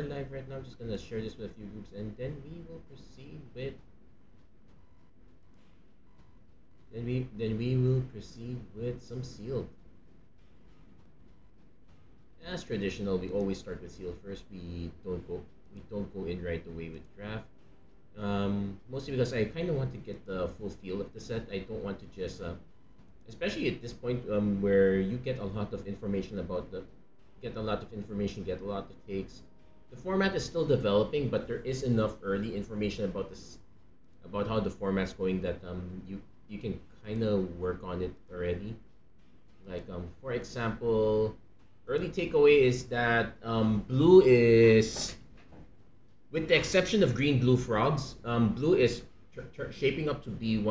are live right now. I'm just gonna share this with a few groups, and then we will proceed with. Then we will proceed with some sealed. As traditional, we always start with sealed first. We don't go in right away with draft. Mostly because I kind of want to get the full feel of the set. I don't want to just, especially at this point, where you get a lot of information get a lot of information, get a lot of takes. The format is still developing, but there is enough early information about this, about how the format's going that you can kind of work on it already. Like for example, early takeaway is that blue is, with the exception of green blue frogs, blue is shaping up to be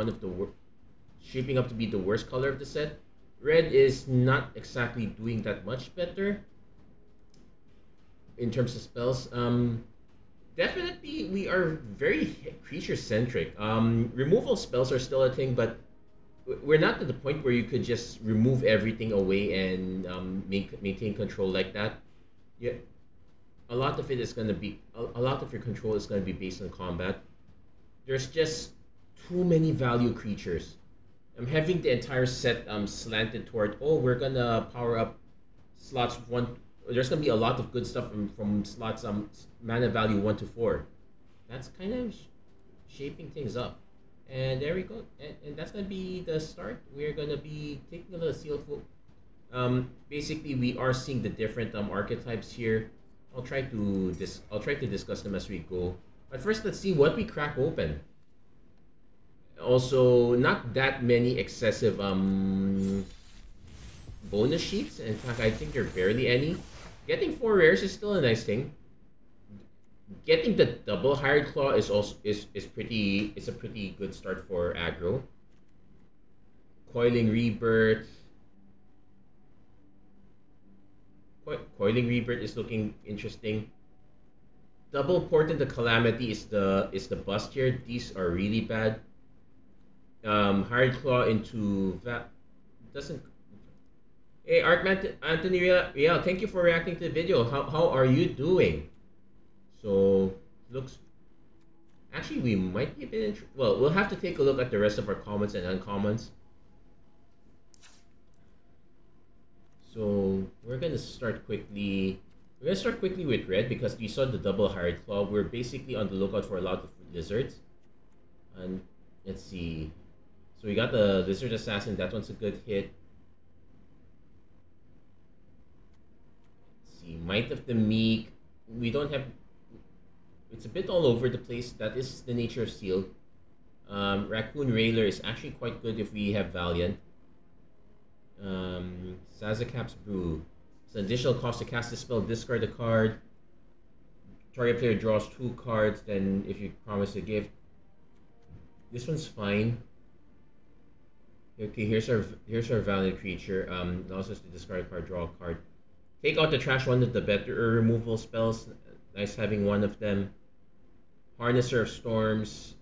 shaping up to be the worst color of the set. Red is not exactly doing that much better in terms of spells. Definitely, we are very creature centric. Removal spells are still a thing, but we're not at the point where you could just remove everything away and maintain control like that. Yeah, a lot of it is going to be a lot of your control is going to be based on combat. There's just too many value creatures. I'm having the entire set slanted toward, oh, we're gonna power up slots one. There's gonna be a lot of good stuff from slots mana value 1 to 4. That's kind of shaping things up. And there we go. And that's gonna be the start. We're gonna be taking a little sealed full. Basically, we are seeing the different archetypes here. I'll try to discuss them as we go. But first, let's see what we crack open. Also, not that many excessive bonus sheets. In fact, I think there are barely any. Getting 4 rares is still a nice thing. Getting the double hired claw is also is pretty. It's a pretty good start for aggro. Coiling rebirth. Coiling rebirth is looking interesting. Double portent the calamity is the bust here. These are really bad. Hired claw into that doesn't. Hey, Anthony Real, thank you for reacting to the video. How are you doing? So looks. Actually, we might be a bit. Well, we'll have to take a look at the rest of our commons and uncommons. So we're gonna start quickly. We're gonna start quickly with red because we saw the double hired claw. We're basically on the lookout for a lot of lizards. And let's see. So we got the lizard assassin. That one's a good hit. Let's see, Might of the Meek. We don't have. It's a bit all over the place. That is the nature of Seal. Raccoon Railer is actually quite good if we have Valiant. Sazakap's Brew. It's an additional cost to cast the spell, discard a card. Target player draws 2 cards, then if you promise a gift. This one's fine. Okay, here's our Valiant creature. Allows us to discard a card, draw a card. Take out the trash, one of the better removal spells. Nice having one of them. Harnesser of Storms.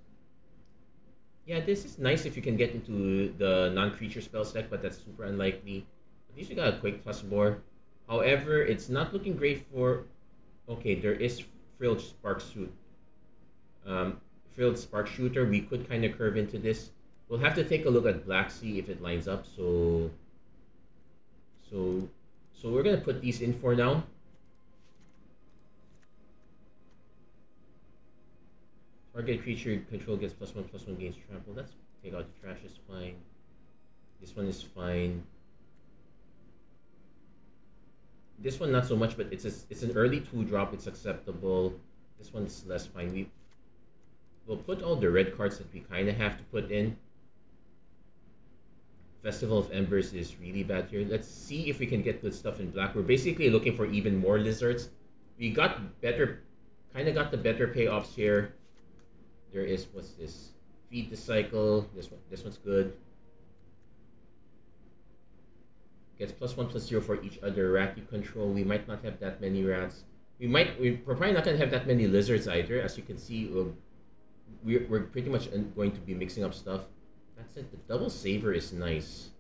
Yeah, this is nice if you can get into the non-creature spells deck, but that's super unlikely. At least we got a quick plus more. However, it's not looking great for. Okay, there is Frilled Spark Suit. Frilled Spark Shooter. We could kind of curve into this. We'll have to take a look at Black Sea if it lines up. So we're gonna put these in for now. Target creature control gets +1/+1 gains trample. Let's take out the trash, is fine. This one is fine. This one not so much, but it's an early 2-drop. It's acceptable. This one's less fine. We'll put all the red cards that we kind of have to put in. Festival of Embers is really bad here. Let's see if we can get good stuff in black. We're basically looking for even more lizards. We got kind of got the better payoffs here. There is, what's this? Feed the Cycle. This one's good. Gets +1/+0 for each other rat you control. We might not have that many rats. We're probably not gonna have that many lizards either. As you can see, we're pretty much going to be mixing up stuff. That said, the double saver is nice.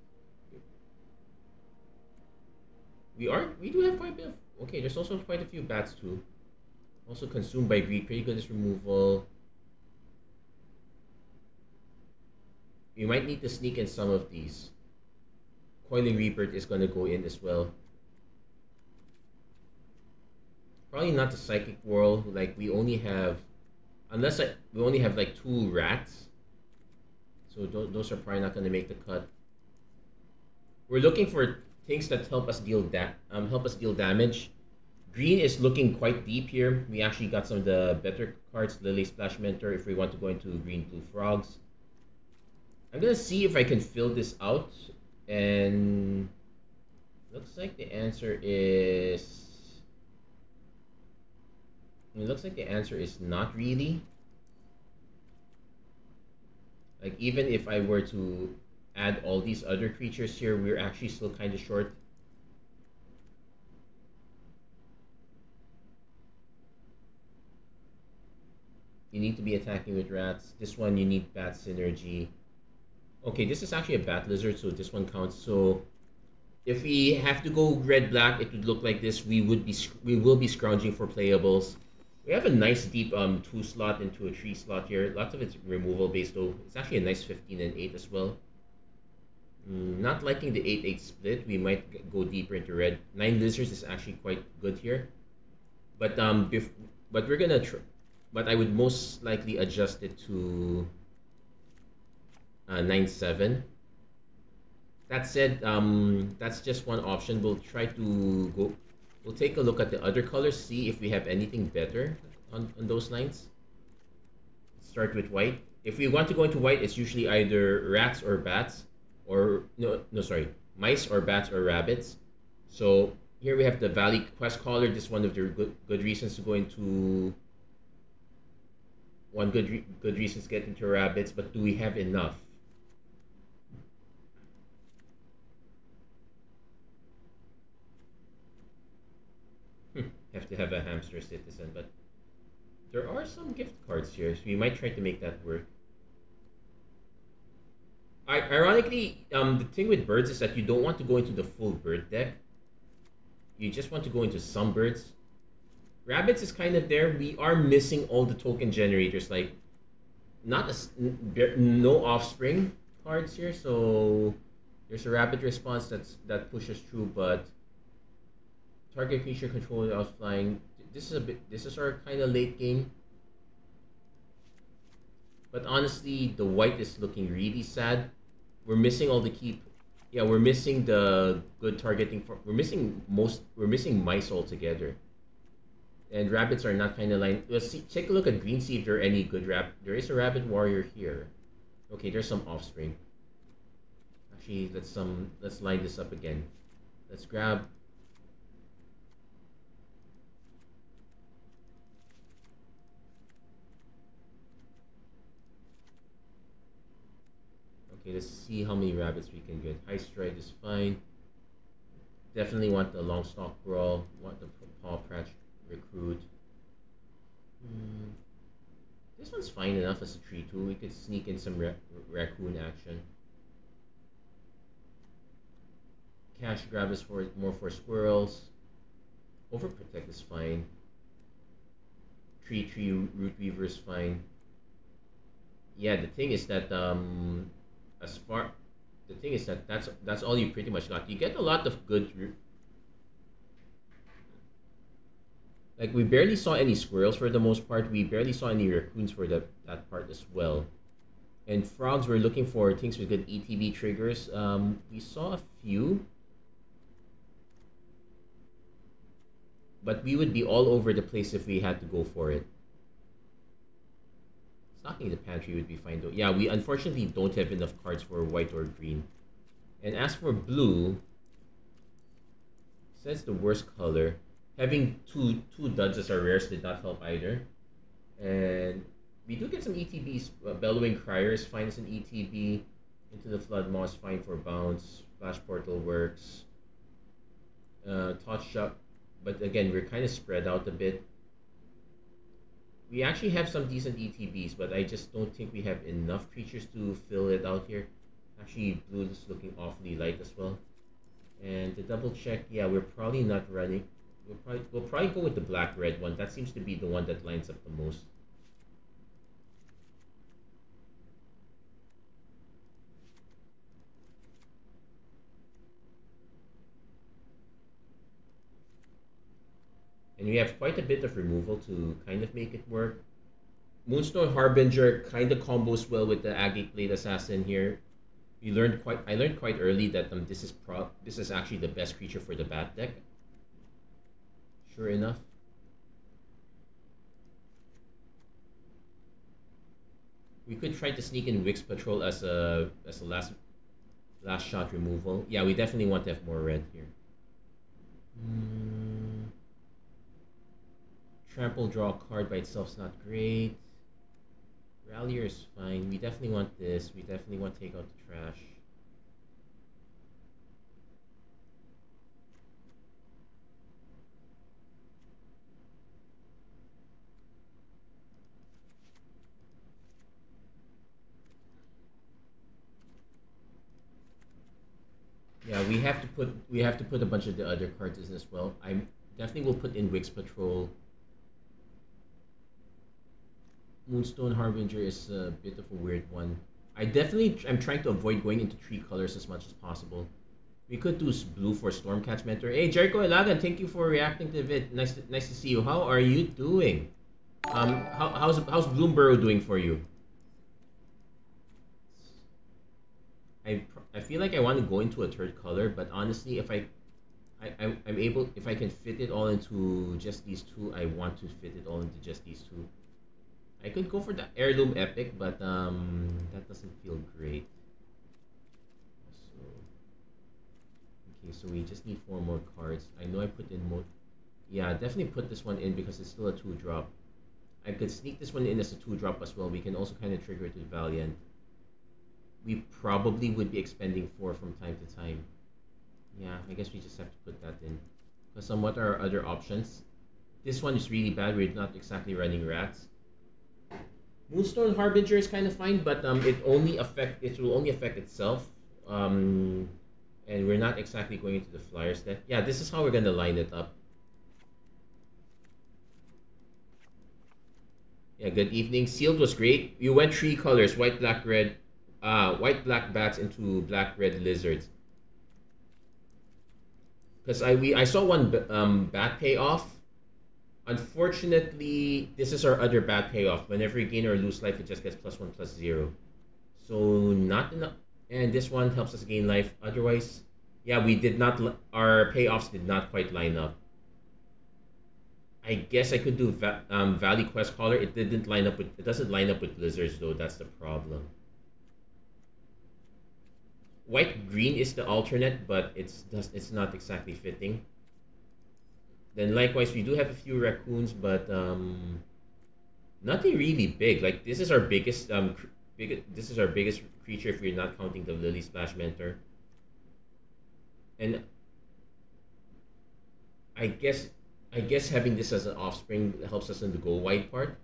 We do have quite a bit of. Okay, there's also quite a few bats too. Also consumed by greed, pretty good as removal. You might need to sneak in some of these. Coiling Rebirth is going to go in as well. Probably not the Psychic Whirl. Like we only have, we only have like 2 rats. So those are probably not going to make the cut. We're looking for things that help us deal damage. Green is looking quite deep here. We actually got some of the better cards, Lily Splash Mentor, if we want to go into green blue frogs. I'm gonna see if I can fill this out, and looks like the answer is. It looks like the answer is not really. Like even if I were to add all these other creatures here, we're actually still kind of short. You need to be attacking with rats. This one you need bat synergy. Okay, this is actually a bat lizard, so this one counts. So if we have to go red black, it would look like this. We will be scrounging for playables. We have a nice deep 2 slot into a 3 slot here. Lots of it's removal based though. It's actually a nice 15 and 8 as well. Not liking the 8-8 split. We might go deeper into red. 9 lizards is actually quite good here. But we're gonna but I would most likely adjust it to 9-7. That said, that's just one option. We'll try to go. We'll take a look at the other colors, see if we have anything better on those lines. Start with white. If we want to go into white, it's usually either rats or bats, or sorry, mice or bats or rabbits. So here we have the Valley Quest Caller. This is one of the good reasons to go into. One good reasons to get into rabbits, but do we have enough? Have to have a hamster citizen, but there are some gift cards here, so we might try to make that work. Ironically, the thing with birds is that you don't want to go into the full bird deck. You just want to go into some birds. Rabbits is kind of there. We are missing all the token generators, like no offspring cards here. So there's a rabbit response that pushes through, but target creature control without flying. This is our kind of late game. But honestly, the white is looking really sad. We're missing all the key. Yeah, we're missing the good targeting for. We're missing mice altogether. And rabbits are not kind of line. Let's see. Take a look at green. See if there are any good rabbit. There is a rabbit warrior here. Okay, there's some offspring. Actually, let's line this up again. Let's grab. Okay, let's see how many rabbits we can get. High Stride is fine. Definitely want the Long Stalk Brawl. Want the Paw Pratch Recruit. This one's fine enough as a 3-2. We could sneak in some raccoon action. Cash Grab is more for squirrels. Overprotect is fine. Tree Root Weaver is fine. Yeah, the thing is that that's all you pretty much got. You get a lot of good. Like we barely saw any squirrels for the most part. We barely saw any raccoons for that part as well. And frogs, we're looking for things with good ETB triggers. We saw a few, but we would be all over the place if we had to go for it. Stocking the pantry would be fine though. Yeah, we unfortunately don't have enough cards for white or green. And as for blue, that's the worst color. Having two duds as our rares did not help either. And we do get some ETBs. Bellowing Crier is fine as an ETB. Into the Flood Maw is fine for bounce. Flash Portal works. Touch Shop. But again, we're kind of spread out a bit. We actually have some decent ETBs, but I just don't think we have enough creatures to fill it out here. Actually, blue is looking awfully light as well. And to double check, yeah, we're probably not running. We'll probably go with the black-red one. That seems to be the one that lines up the most. And we have quite a bit of removal to kind of make it work. Moonstone Harbinger kind of combos well with the Agate Blade Assassin here. I learned quite early that this is actually the best creature for the bat deck. Sure enough. We could try to sneak in Wix Patrol as a last shot removal. Yeah, we definitely want to have more red here. Trample, draw a card by itself is not great. Rallier is fine. We definitely want this. We definitely want to take out the trash. Yeah, we have to put a bunch of the other cards in as well. I definitely will put in Wix Patrol. Moonstone Harbinger is a bit of a weird one. I'm trying to avoid going into 3 colors as much as possible. We could do blue for Stormcatch Mentor. Hey, Jericho Elagan, thank you for reacting to the vid. Nice to see you. How are you doing? How's Bloomburrow doing for you? I feel like I want to go into a third color, but honestly, if if I can fit it all into just these two, I want to fit it all into just these two. I could go for the Heirloom Epic, but that doesn't feel great. So we just need 4 more cards. I know I put in more. Yeah, definitely put this one in because it's still a 2-drop. I could sneak this one in as a 2-drop as well. We can also kind of trigger it with Valiant. We probably would be expending 4 from time to time. Yeah, I guess we just have to put that in. Because what are our other options? This one is really bad. We're not exactly running rats. Moonstone Harbinger is kind of fine, but it will only affect itself. And we're not exactly going into the Flyers deck. Yeah, this is how we're gonna line it up. Yeah, good evening. Sealed was great. You went 3 colors: white, black, red. White, black bats into black, red lizards. Because I saw one bat payoff. Unfortunately, this is our other bat payoff. Whenever you gain or lose life, it just gets +1/+0. So not enough. And this one helps us gain life. Otherwise, yeah, our payoffs did not quite line up. I guess I could do Valley Quest Caller. It doesn't line up with lizards though. That's the problem. White green is the alternate, but it's not exactly fitting. Then likewise, we do have a few raccoons, but nothing really big. Like this is our biggest creature if we're not counting the Lily Splash Mentor. And I guess having this as an offspring helps us in the go wide part.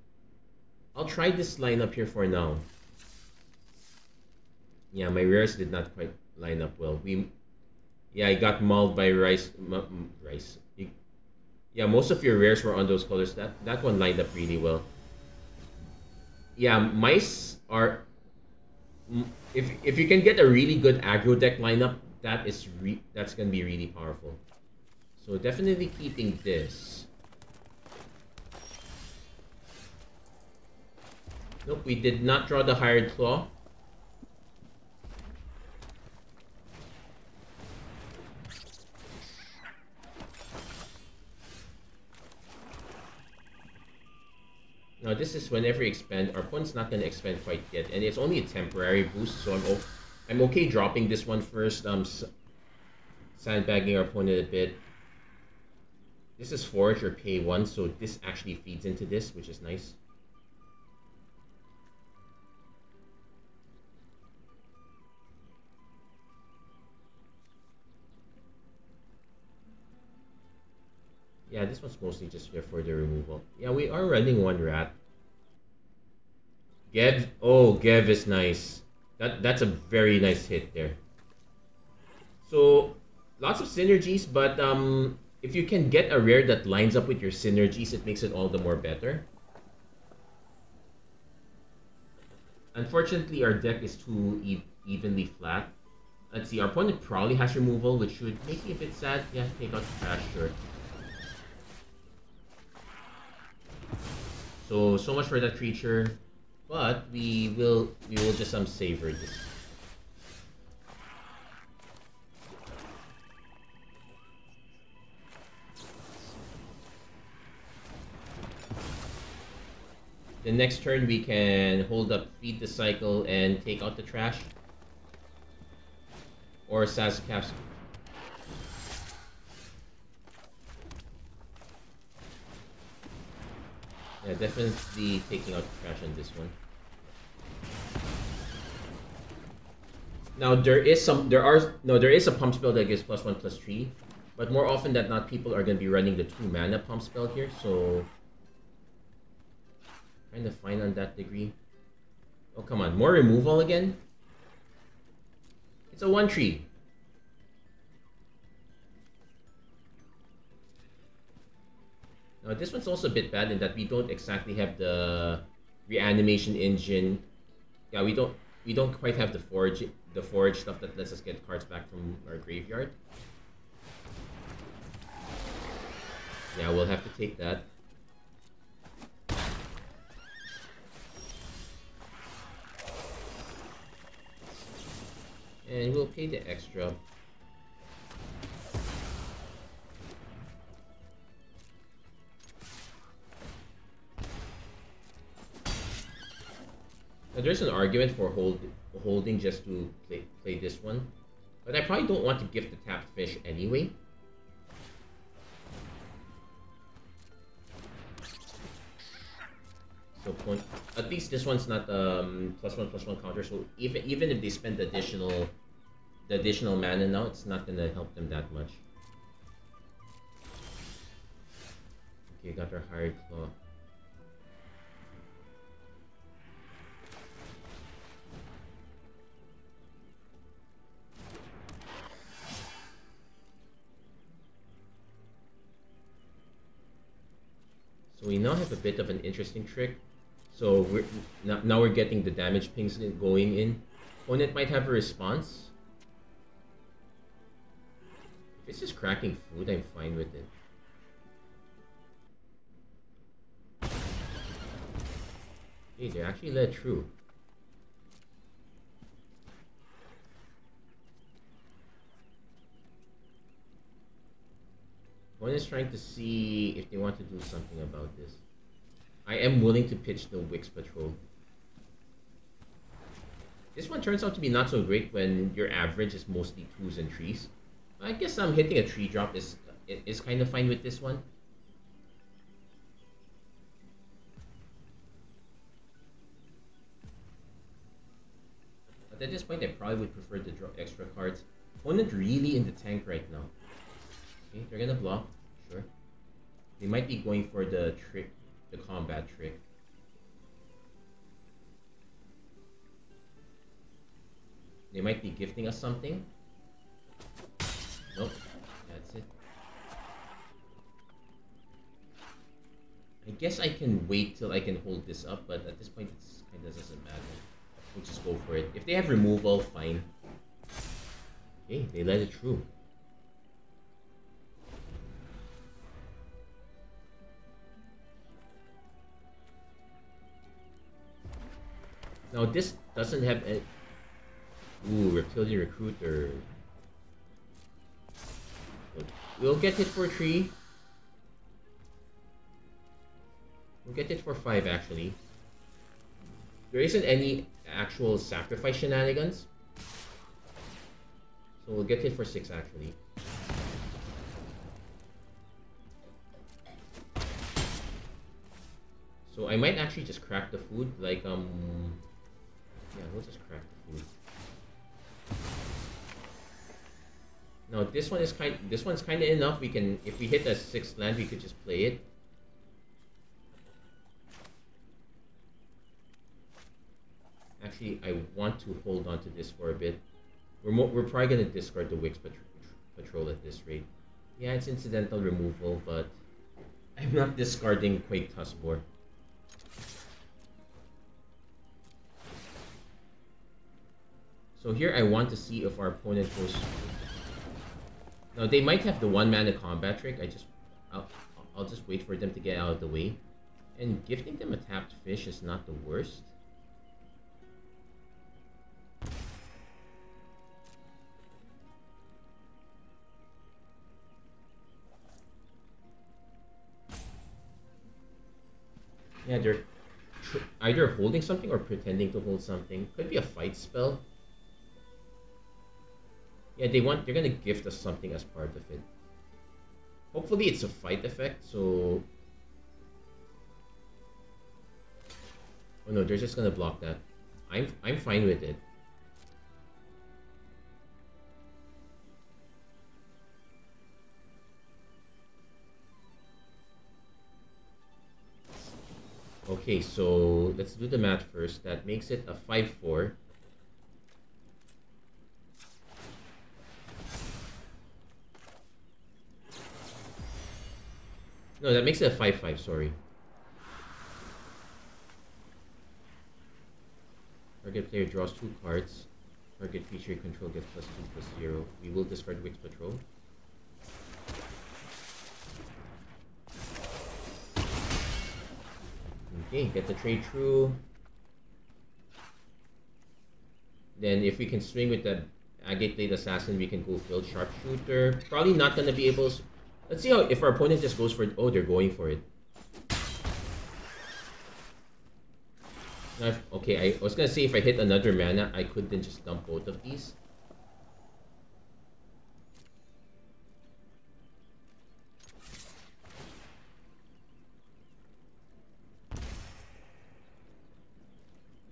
I'll try this lineup here for now. Yeah, my rares did not quite line up well. I got mauled by Rice. Yeah, most of your rares were on those colors. That one lined up really well. Yeah, mice are. If you can get a really good aggro deck lineup, that's gonna be really powerful. So definitely keeping this. Nope, we did not draw the Hired Claw. Now this is whenever you expend, our opponent's not going to expend quite yet, and it's only a temporary boost, so I'm okay dropping this one first, sandbagging our opponent a bit. This is Forge or Pay 1, so this actually feeds into this, which is nice. Yeah, this one's mostly just here for the removal. Yeah, we are running 1 rat. Gev is nice. That's a very nice hit there. So lots of synergies, but if you can get a rare that lines up with your synergies, it makes it all the more better. Unfortunately, our deck is too evenly flat. Let's see, our opponent probably has removal, which should make me a bit sad. Yeah, take out the trash, sure. So much for that creature. But we will just savor this. The next turn we can hold up, feed the cycle, and take out the trash. Or Saz Caps. Yeah, definitely taking out the trash on this one. Now there is a pump spell that gives +1/+3, but more often than not, people are going to be running the 2 mana pump spell here, so kind of fine on that degree. Oh come on, more removal again? It's a 1/3. Now this one's also a bit bad in that we don't exactly have the reanimation engine. Yeah, we don't quite have the forage stuff that lets us get cards back from our graveyard. Yeah, we'll have to take that. And we'll pay the extra. Now, there's an argument for holding just to play this one, but I probably don't want to gift the tapped fish anyway. So at least this one's not +1/+1 counter. So even if they spend the additional mana now, it's not gonna help them that much. Okay, got our Hired Claw. So we now have a bit of an interesting trick. So now we're getting the damage pings going in. Opponent might have a response. If it's just cracking food, I'm fine with it. Hey, they actually let through. Opponent's trying to see if they want to do something about this. I am willing to pitch the Wix Patrol. This one turns out to be not so great when your average is mostly 2s and 3s. I guess hitting a 3-drop is kind of fine with this one. But at this point, I probably would prefer to draw extra cards. Opponent really in the tank right now. Okay, they're gonna block, sure. They might be going for the trick, the combat trick. They might be gifting us something. Nope, that's it. I guess I can wait till I can hold this up, but at this point it kind of doesn't matter. We'll just go for it. If they have removal, fine. Okay, they let it through. Now this doesn't have a... Ooh, Reptilian Recruiter. We'll get it for 3. We'll get it for 5 actually. There isn't any actual sacrifice shenanigans. So we'll get it for 6 actually. So I might actually just crack the food, like yeah, we'll just crack the food. Now this one's kind of enough. We can, if we hit a 6th land, we could just play it. Actually, I want to hold on to this for a bit. We're probably gonna discard the Wix Patrol at this rate. Yeah, it's incidental removal, but I'm not discarding Quake Tuskbore. So here I want to see if our opponent goes. Now they might have the 1-mana combat trick. I'll just wait for them to get out of the way. And gifting them a tapped fish is not the worst. Yeah, they're either holding something or pretending to hold something. Could be a fight spell. Yeah, they're gonna gift us something as part of it. Hopefully it's a fight effect, so... Oh no, they're just gonna block that. I'm fine with it. Okay, so let's do the math first. That makes it a 5-4. No, that makes it a 5-5, sorry. Target player draws 2 cards. Target creature you control gets +2/+0. We will discard Wix Patrol. Okay, get the trade through. Then if we can swing with the Agate Blade Assassin, we can go Field Sharpshooter. Probably not gonna be able to... Let's see how if our opponent just goes for it. Oh, they're going for it. Now okay, I was gonna say if I hit another mana, I could then just dump both of these.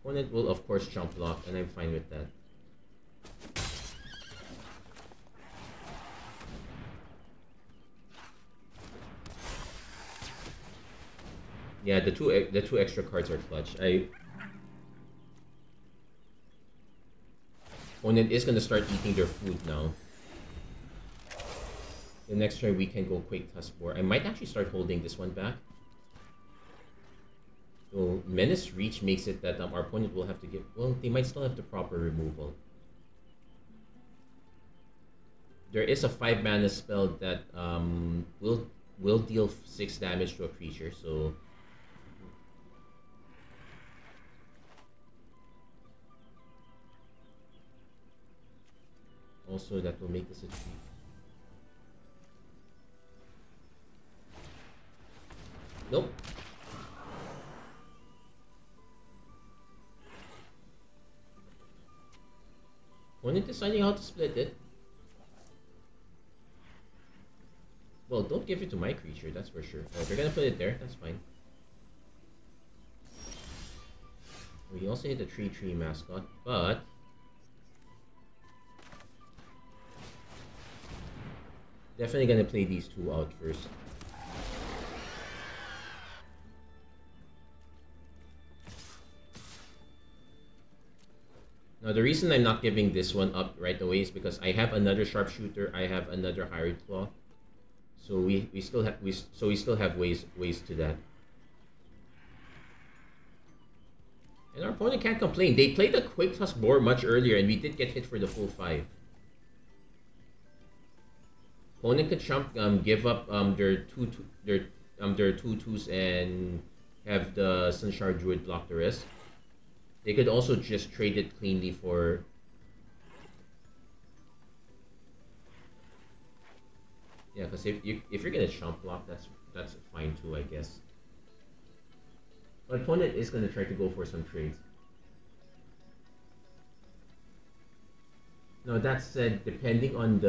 Opponent will of course jump block, and I'm fine with that. Yeah, the two extra cards are clutch. Opponent is gonna start eating their food now. The next turn we can go Quake Tuskbore. I might actually start holding this one back. So Menace Reach makes it that our opponent will have to give... Well, they might still have the proper removal. There is a 5-mana spell that will deal 6 damage to a creature, so... Also, that will make this a 3. Nope. Opponent deciding how to split it. Well, don't give it to my creature, that's for sure. Oh, they're gonna put it there, that's fine. We also hit a 3/3 mascot, but... Definitely gonna play these two out first. Now the reason I'm not giving this one up right away is because I have another sharpshooter, I have another Hired Claw. So we still have ways to that. And our opponent can't complain. They played a Quake Tuskbore much earlier and we did get hit for the full 5. Opponent could jump, give up their 2/2s and have the Sunshard Druid block the rest. They could also just trade it cleanly for... Yeah, because if you're gonna chump block, that's fine too, I guess. But opponent is gonna try to go for some trades. Now that said, depending on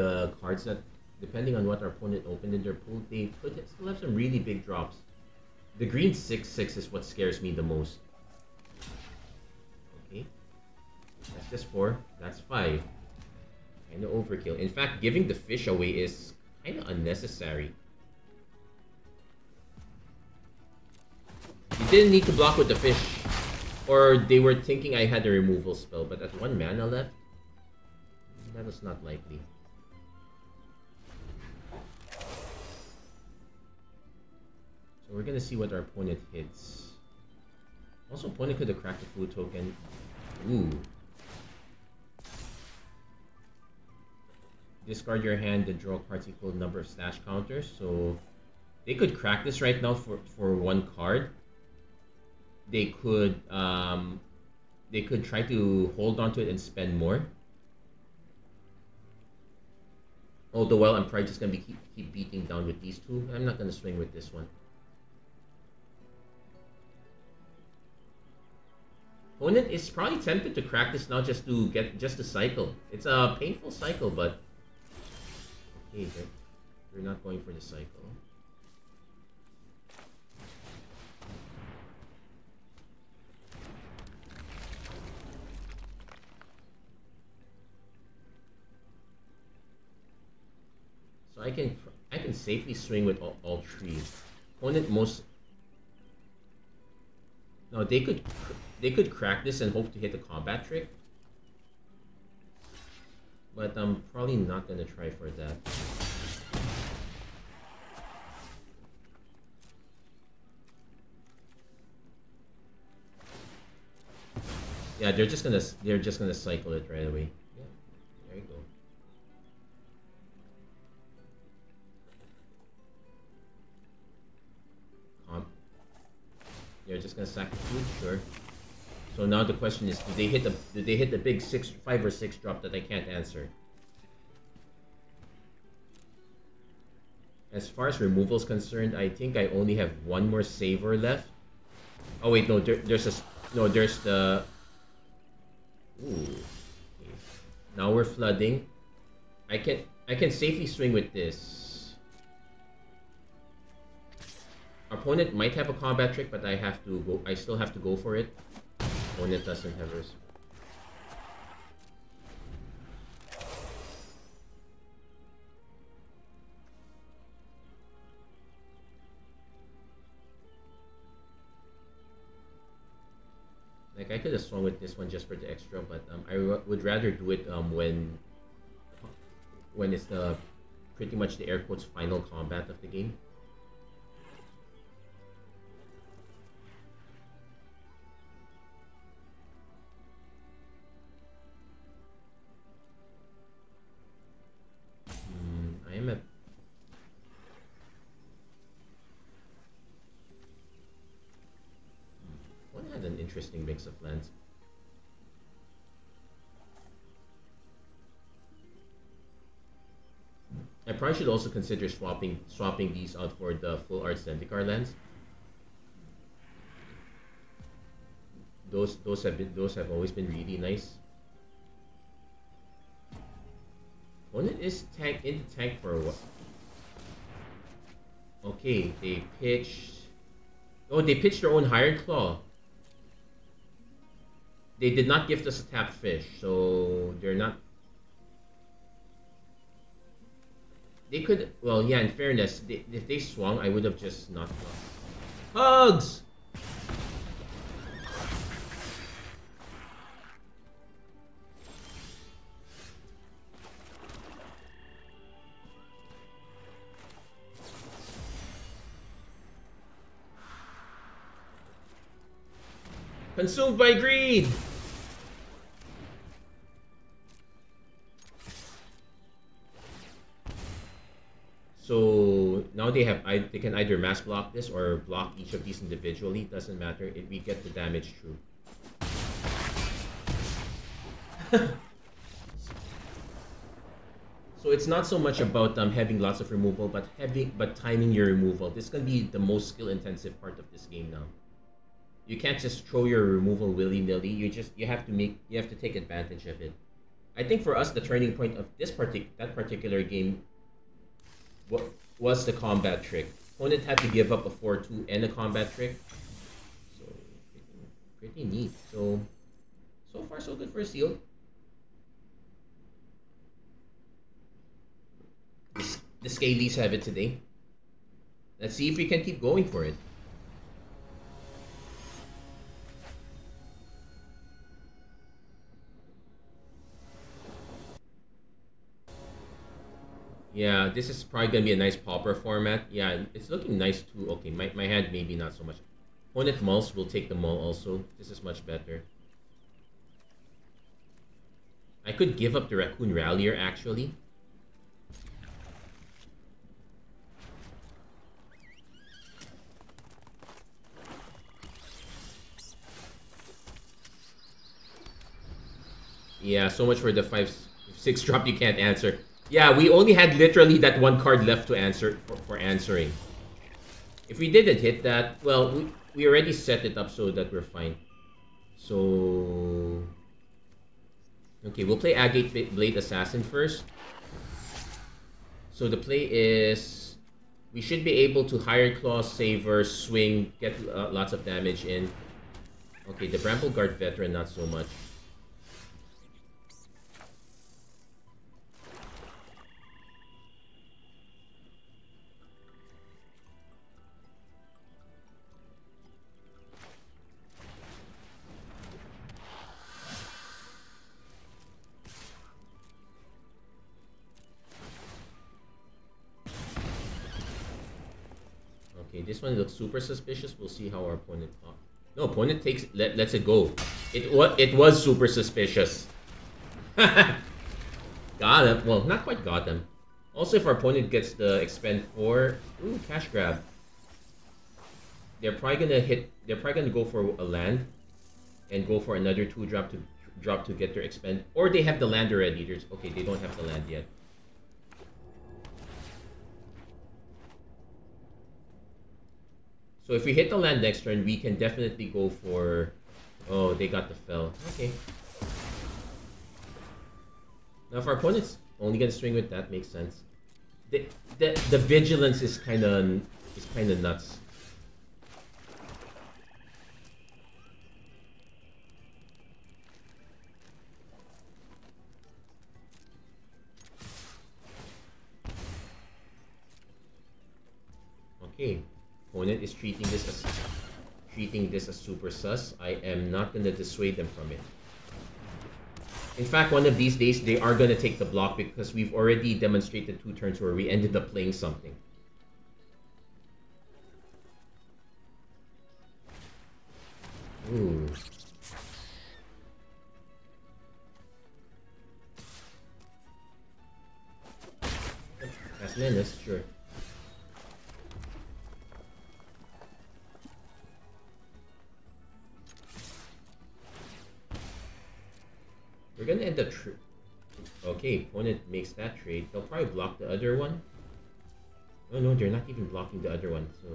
what our opponent opened in their pool, they could still have some really big drops. The green 6/6 is what scares me the most. Okay, that's just 4. That's 5. Kinda overkill. In fact, giving the fish away is kinda unnecessary. You didn't need to block with the fish, or they were thinking I had a removal spell. But at 1 mana left, that was not likely. So we're gonna see what our opponent hits. Also, opponent could have cracked the food token. Ooh. Discard your hand and draw cards equal to number of stash counters. So they could crack this right now for one card. They could try to hold on to it and spend more. All the while, I'm probably just gonna keep beating down with these two. I'm not gonna swing with this one. Opponent is probably tempted to crack this now just to get the cycle. It's a painful cycle, but okay, they're not going for the cycle. So I can safely swing with all three. Opponent most. No, they could crack this and hope to hit a combat trick. But I'm probably not gonna try for that. Yeah, they're just gonna cycle it right away. Yeah, there you go. They're just gonna sack the food, sure. So now the question is, do they hit the big 5 or 6 drop that I can't answer? As far as removal is concerned, I think I only have one more saver left. Oh wait, no, there's the. Ooh. Okay. Now we're flooding. I can safely swing with this. Our opponent might have a combat trick, but I still have to go for it. Opponent doesn't have hers. Like, I could have swung with this one just for the extra, but I would rather do it when it's pretty much the air quotes final combat of the game. I am at. One had an interesting mix of lands. I probably should also consider swapping these out for the full art Zendikar lands. Those have always been really nice. Opponent is into tank for a while. Okay, they pitched. Oh, they pitched their own Hired Claw. They did not gift us a tapped fish, so they're not. They could. Well, yeah. In fairness, if they swung, I would have just not lost. Hugs. Consumed by greed! So now they can either mass block this or block each of these individually. Doesn't matter. We get the damage through. So it's not so much about having lots of removal, but timing your removal. This is gonna be the most skill-intensive part of this game now. You can't just throw your removal willy-nilly. You have to take advantage of it. I think for us, the turning point of that particular game was the combat trick. Opponent had to give up a 4/2 and a combat trick. So pretty neat. So far so good for Seal. The Scalies have it today. Let's see if we can keep going for it. Yeah, this is probably gonna be a nice pauper format. Yeah, it's looking nice too. Okay, my hand maybe not so much. Opponent mulls will take the mull also. This is much better. I could give up the Raccoon Rallier actually. Yeah, so much for the 5/6 drop you can't answer. Yeah, we only had literally that one card left to answer for answering. If we didn't hit that, well, we already set it up so that we're fine. So... Okay, we'll play Agate Blade Assassin first. So the play is... We should be able to Higher Claw, Saver, swing, get lots of damage in. Okay, the Bramble Guard Veteran, not so much. Okay, this one looks super suspicious. We'll see how our opponent... No, opponent takes... lets it go. It was super suspicious. Got him. Well, not quite got him. Also, if our opponent gets the expend 4... Ooh, cash grab. They're probably gonna hit... They're probably gonna go for a land. And go for another 2-drop to get their expend. Or they have the land already. Okay, they don't have the land yet. So if we hit the land next turn, we can definitely go for... Oh, they got the fell. Okay. Now if our opponent's only gonna swing with that, makes sense. The vigilance is kinda nuts. Okay. Opponent is treating this as super sus. I am not gonna dissuade them from it. In fact, one of these days they are gonna take the block because we've already demonstrated 2 turns where we ended up playing something. Ooh. That's menace, sure. We're gonna end up... Okay, opponent makes that trade. They'll probably block the other one. Oh no, they're not even blocking the other one, so...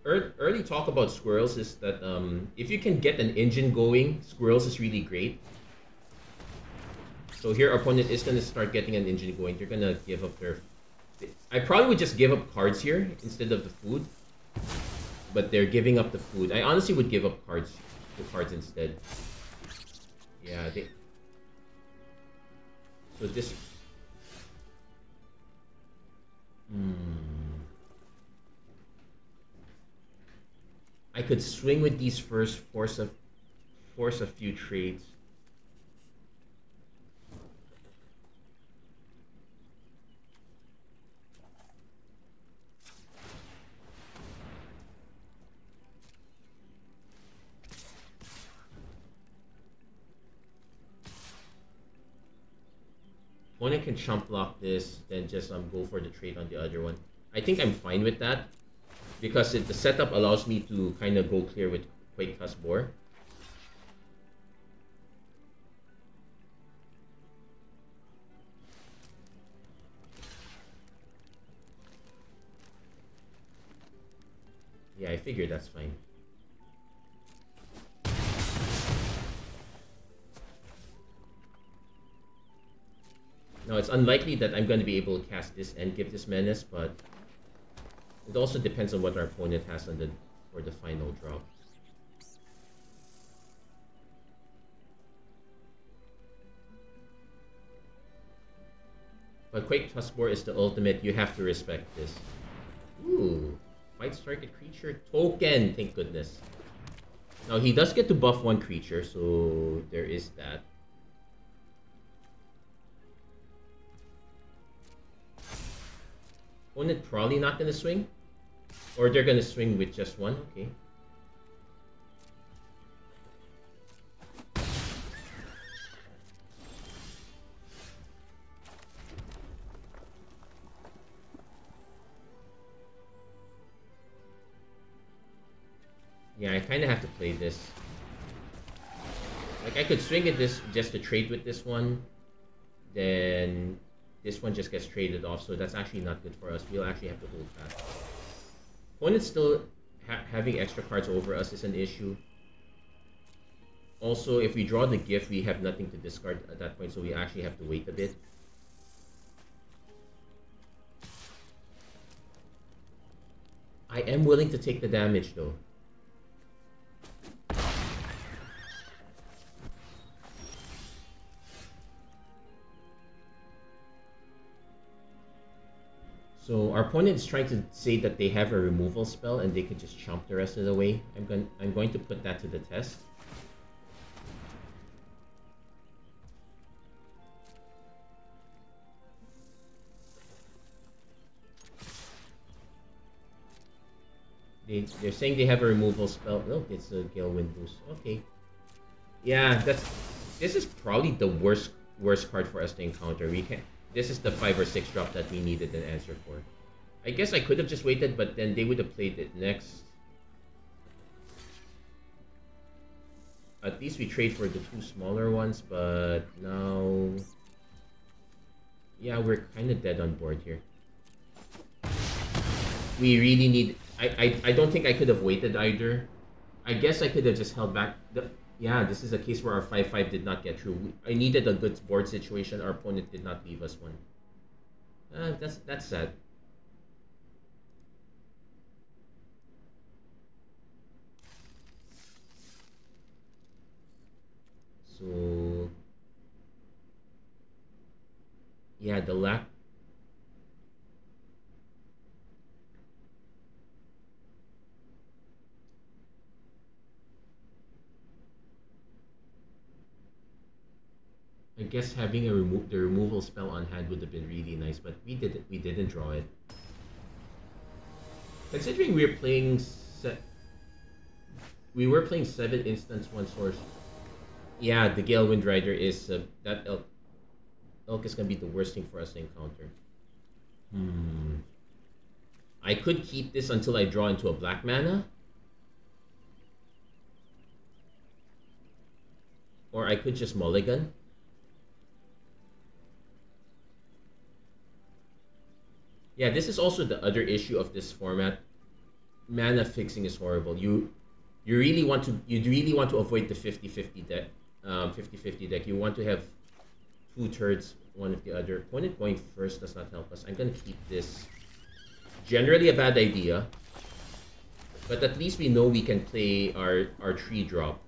The early talk about squirrels is that if you can get an engine going, squirrels is really great. So here our opponent is going to start getting an engine going. They're going to give up their... I probably would just give up cards here instead of the food. But they're giving up the food. I honestly would give up cards instead. Yeah, they... So this... I could swing with these first, force a few trades. Opponent can chump block this, then just go for the trade on the other one. I think I'm fine with that. Because the setup allows me to kind of go clear with Quake Boar. Yeah, I figured that's fine. Now, it's unlikely that I'm going to be able to cast this and give this menace, but it also depends on what our opponent has on for the final drop. But Quake Tuskbore is the ultimate. You have to respect this. Ooh. Fights target creature token. Thank goodness. Now he does get to buff one creature, so there is that. Opponent probably not gonna swing. Or they're gonna swing with just one, okay. Yeah, I kind of have to play this. Like, I could swing at this just to trade with this one. Then this one just gets traded off, so that's actually not good for us. We'll actually have to hold fast. Opponent's still having extra cards over us is an issue. Also, if we draw the gift, we have nothing to discard at that point, so we actually have to wait a bit. I am willing to take the damage, though. So our opponent is trying to say that they have a removal spell and they can just chomp the rest of the way. I'm going to put that to the test. They're saying they have a removal spell. No, it's a Gale Wind boost. Okay. Yeah, this is probably the worst card for us to encounter. We can. This is the 5 or 6 drop that we needed an answer for. I guess I could have just waited, but then they would have played it next. At least we trade for the 2 smaller ones, but now... Yeah, we're kind of dead on board here. We really need... I don't think I could have waited either. I guess I could have just held back. Yeah, this is a case where our 5-5 did not get through. I needed a good board situation. Our opponent did not leave us one. That's sad. So... Yeah, the lack... I guess having the removal spell on hand would have been really nice, but we didn't draw it. Considering we were playing 7 instants, 1 source. Yeah, the Gale Wind Rider is that elk is gonna be the worst thing for us to encounter. I could keep this until I draw into a black mana. Or I could just mulligan. Yeah, this is also the other issue of this format. Mana fixing is horrible. You really want to avoid the 50-50 deck. 50-50 deck. You want to have 2 turds, one of the other. Opponent going first does not help us. I'm gonna keep this. Generally a bad idea, but at least we know we can play our 3 drop.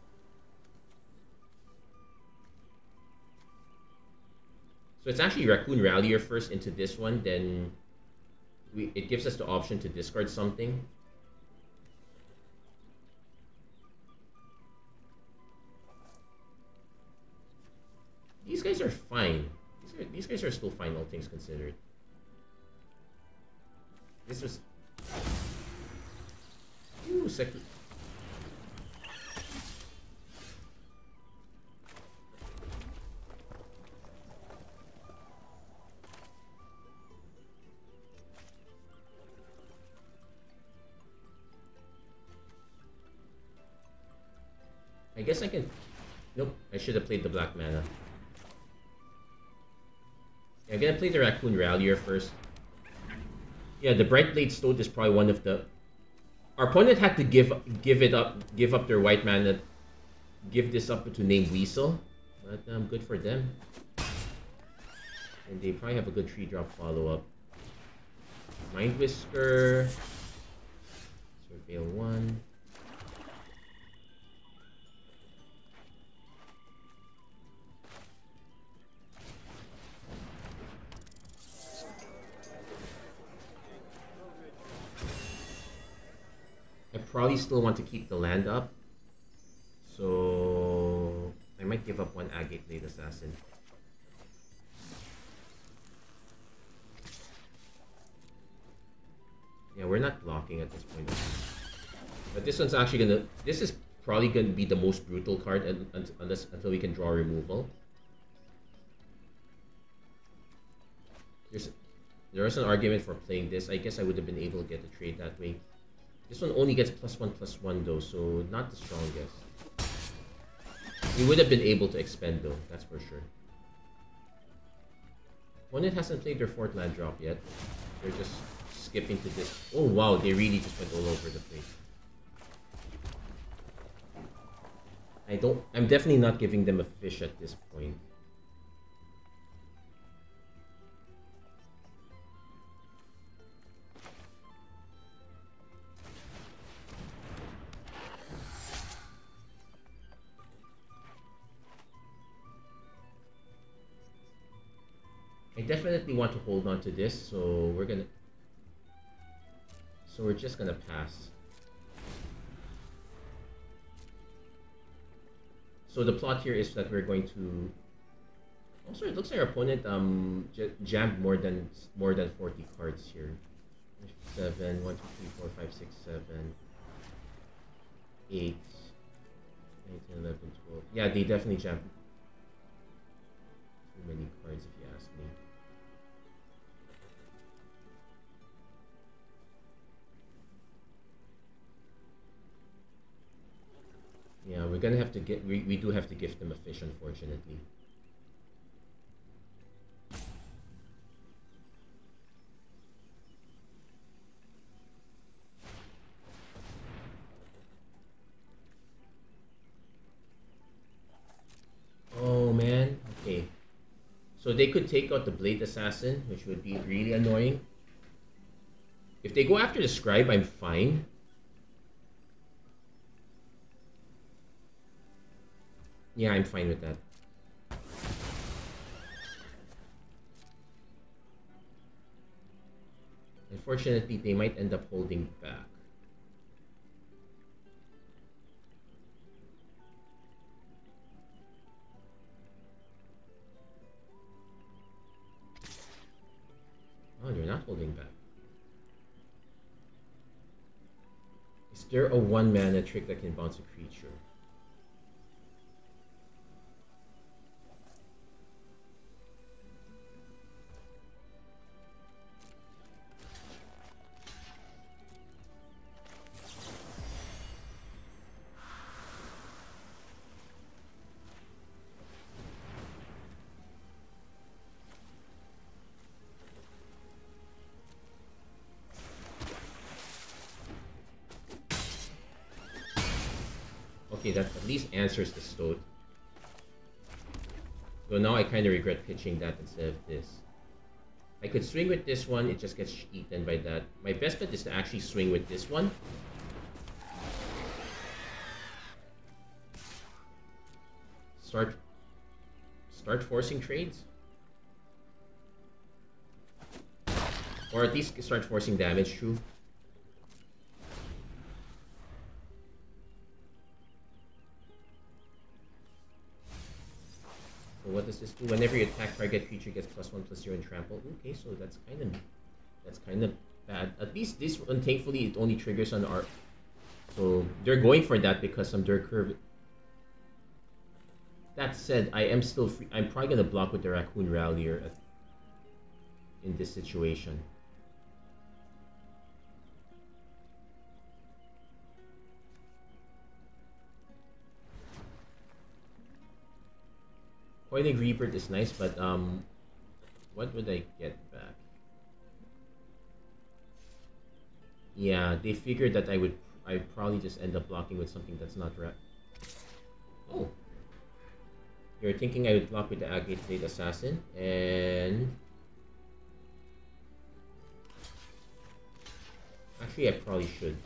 So it's actually Raccoon Rallier first into this one, then it gives us the option to discard something. These guys are fine. These guys are still fine, all things considered. This was... Ooh, second... I guess I can... Nope, I should have played the black mana. Yeah, I'm gonna play the Raccoon Rallier first. Yeah, the Bright Blade Stoat is probably one of the... Our opponent had to give up their white mana, give this up to name Weasel, but good for them. And they probably have a good 3-drop follow-up. Mind Whisker, Surveil 1. I probably still want to keep the land up. So I might give up one Agate Blade Assassin. Yeah, we're not blocking at this point. But this one's actually gonna... This is probably gonna be the most brutal card until we can draw removal. There was an argument for playing this. I guess I would have been able to get the trade that way. This one only gets +1/+1 though, so not the strongest. We would have been able to expend though, that's for sure. Opponent hasn't played their 4th land drop yet. They're just skipping to this. Oh wow, they really just went all over the place. I'm definitely not giving them a fish at this point. I definitely want to hold on to this, so we're just gonna pass. So the plot here is that we're going to... Also, it looks like our opponent jammed more than 40 cards here. 7, 1, 2, 3, 4, 5, 6, 7, 8, 9, 10, 11, 12. Yeah, they definitely jammed too many cards if you ask me. Yeah, we're gonna have to get... We do have to gift them a fish, unfortunately. Oh man, okay. So they could take out the Blade Assassin, which would be really annoying. If they go after the Scribe, I'm fine. Yeah, I'm fine with that. Unfortunately, they might end up holding back. Oh, they're not holding back. Is there a 1-mana trick that can bounce a creature? Okay, that at least answers the Stoat. So now I kind of regret pitching that instead of this. I could swing with this one, it just gets eaten by that. My best bet is to actually swing with this one. Start forcing trades. Or at least start forcing damage through. So what does this do? Whenever you attack target creature gets +1/+0 and trample. Okay, so that's kind of bad. At least this one, thankfully, it only triggers on our... So they're going for that because some Dirt Curve. That said, I am still free. I'm probably gonna block with the Raccoon Rallier in this situation. Coiling Rebirth is nice, but what would I get back? Yeah, they figured that I'd probably just end up blocking with something that's not right. Oh, you're thinking I would block with the Agate Blade Assassin, and actually I probably should.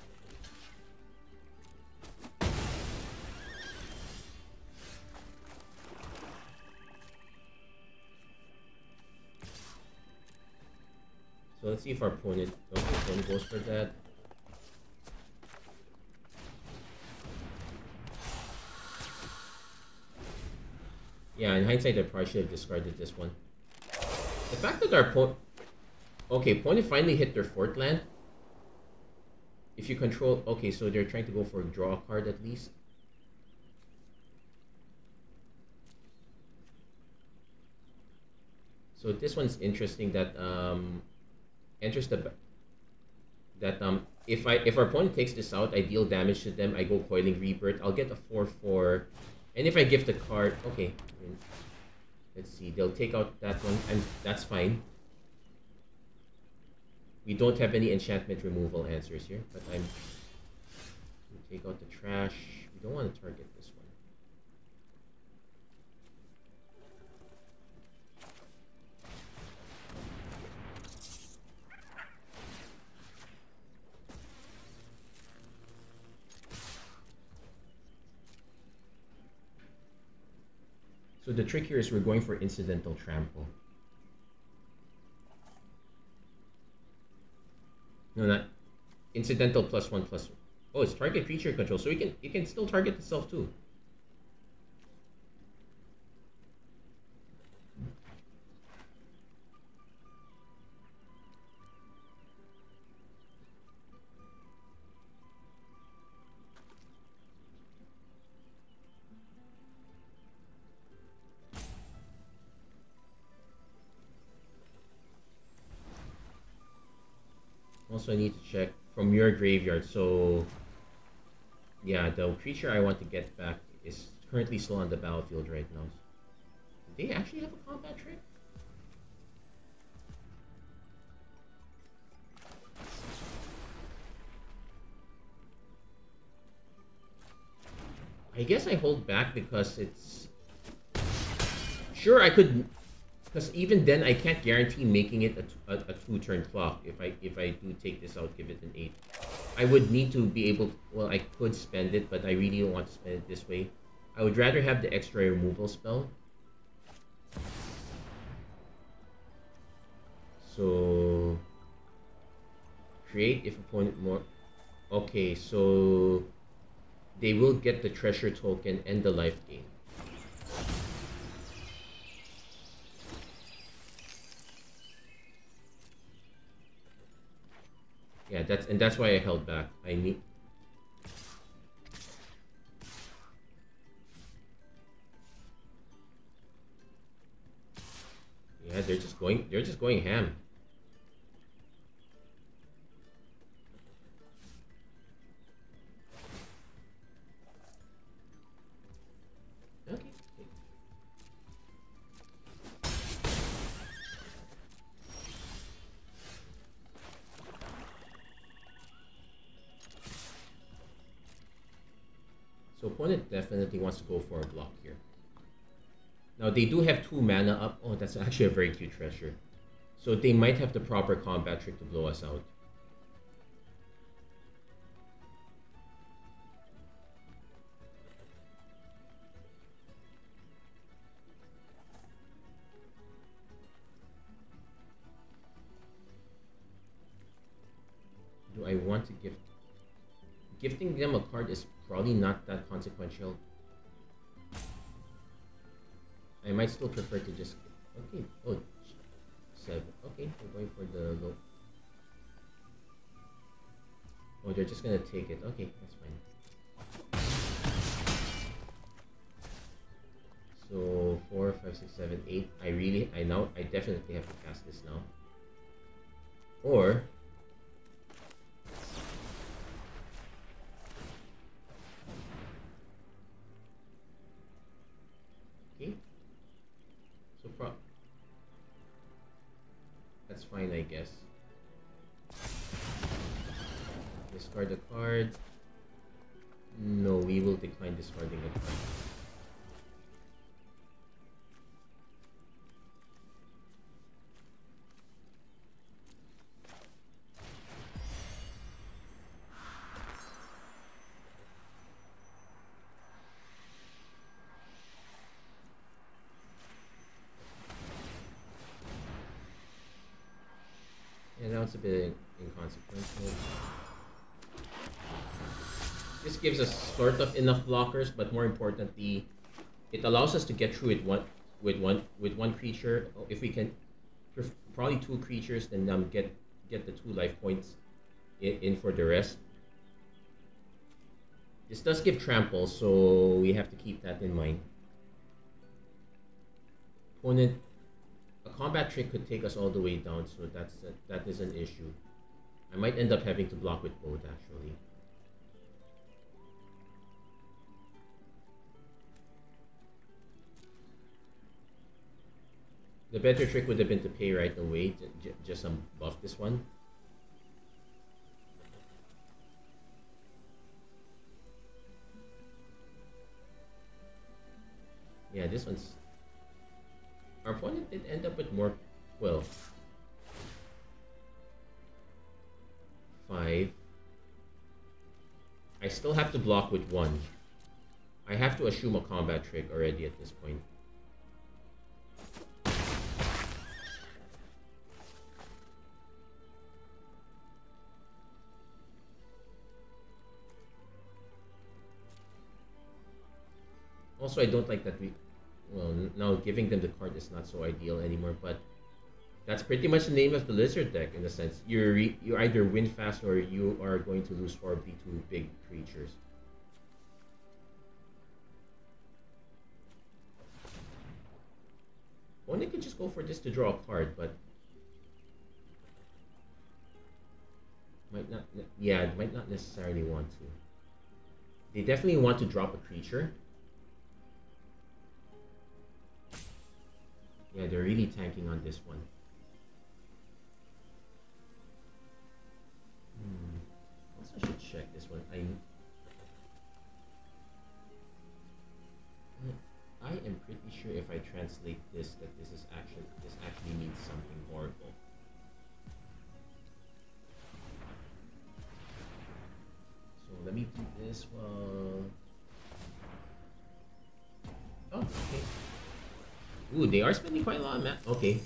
So let's see if our opponent goes for that. Yeah, in hindsight, I probably should have discarded this one. The fact that our opponent... Okay, opponent finally hit their 4th land. If you control... Okay, so they're trying to go for a draw card at least. So this one's interesting that enters the... That if our opponent takes this out, I deal damage to them, I go Coiling Rebirth, I'll get a 4/4. And if I give the card... Okay. Let's see, they'll take out that one, and that's fine. We don't have any enchantment removal answers here, but I'm... We take out the trash. We don't want to target this one. So the trick here is we're going for incidental trample. No, not incidental +1/+1. Oh, it's target creature control, so it can still target itself too. Also, I need to check from your graveyard. So, yeah, the creature I want to get back is currently still on the battlefield right now. Do they actually have a combat trick? I guess I hold back because it's... Sure, I could... Because even then, I can't guarantee making it a 2-turn clock. If I do take this out, give it an 8. I would need to be able... Well, I could spend it, but I really don't want to spend it this way. I would rather have the extra removal spell. So... Create if opponent more... Okay, so... They will get the treasure token and the life gain. Yeah, that's why I held back. I need... Yeah, they're just going ham. Okay. So opponent definitely wants to go for a block here. Now they do have 2 mana up. Oh, that's actually a very cute treasure. So they might have the proper combat trick to blow us out. Do I want to gift? Gifting them a card is probably not that consequential. I might still prefer to just... Okay, oh, 7. Okay, we're going for the low. Oh, they're just gonna take it. Okay, that's fine. So 4, 5, 6, 7, 8. I definitely have to cast this now. Or... Okay. So that's fine, I guess. Discard a card. No, we will decline discarding a card. And now it's a bit inconsequential. This gives us sort of enough blockers, but more importantly, it allows us to get through it with one creature. If we can, probably two creatures, then get the 2 life points in for the rest. This does give trample, so we have to keep that in mind. Opponent, a combat trick could take us all the way down, so that is an issue. I might end up having to block with both, actually. The better trick would have been to pay right away, just buff this one. Yeah, this one's... Our opponent did end up with more... Well... 5. I still have to block with 1. I have to assume a combat trick already at this point. Also, I don't like that we... Well, now giving them the card is not so ideal anymore, but that's pretty much the name of the lizard deck in a sense. You either win fast or you are going to lose 4 of the 2 big creatures. One could just go for this to draw a card, but might not necessarily want to. They definitely want to drop a creature. Yeah, they're really tanking on this one. Also, I should check this one. I am pretty sure if I translate this, that this actually means something horrible. So let me do this while... Oh, okay. Ooh, they are spending quite a lot of mana. Okay.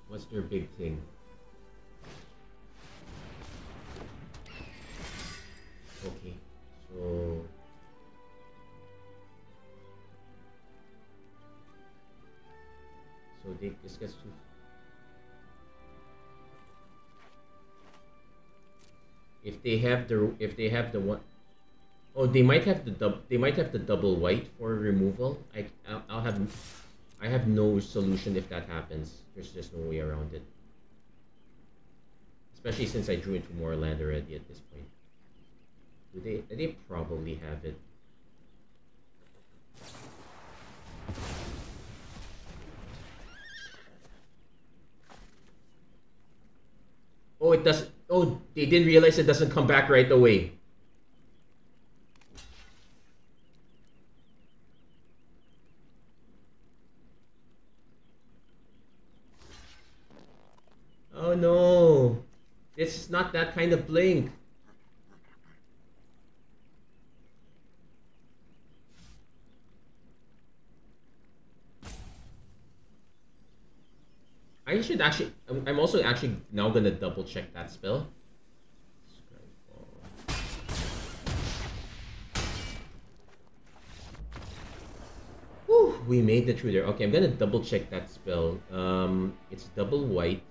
What's their big thing? Okay, so... this gets to... If they have the one... Oh, they might have the double white for removal. I have no solution if that happens. There's just no way around it. Especially since I drew into more land already at this point. They probably have it. Oh, it doesn't. Oh, they didn't realize it doesn't come back right away. Oh no, it's not that kind of blink. I should actually, I'm also actually now gonna double check that spell. Whew, we made it through there. Okay, I'm gonna double check that spell. It's double white.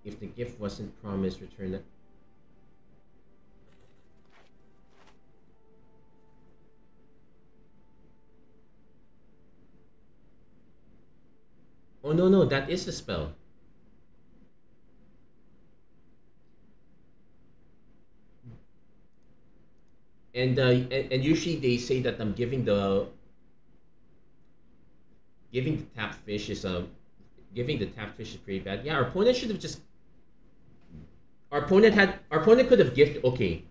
If the gift wasn't promised, return it. Oh no, that is the spell. And usually they say that I'm giving the tapped fish is pretty bad. Yeah, our opponent should have just. Our opponent could have gifted. Okay.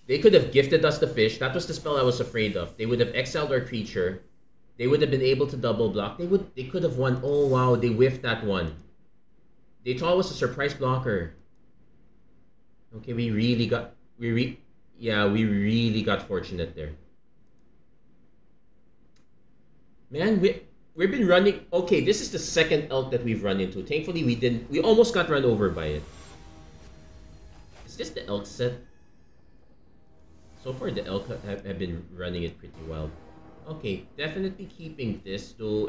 They could have gifted us the fish. That was the spell I was afraid of. They would have exiled our creature. They would have been able to double block. They could have won. Oh wow, they whiffed that one. They thought it was a surprise blocker. Okay, we really got fortunate there. Man, we've been running. Okay, this is the second elk that we've run into. Thankfully we almost got run over by it. It's just the elk set. So far, the elk have been running it pretty well. Okay, definitely keeping this though.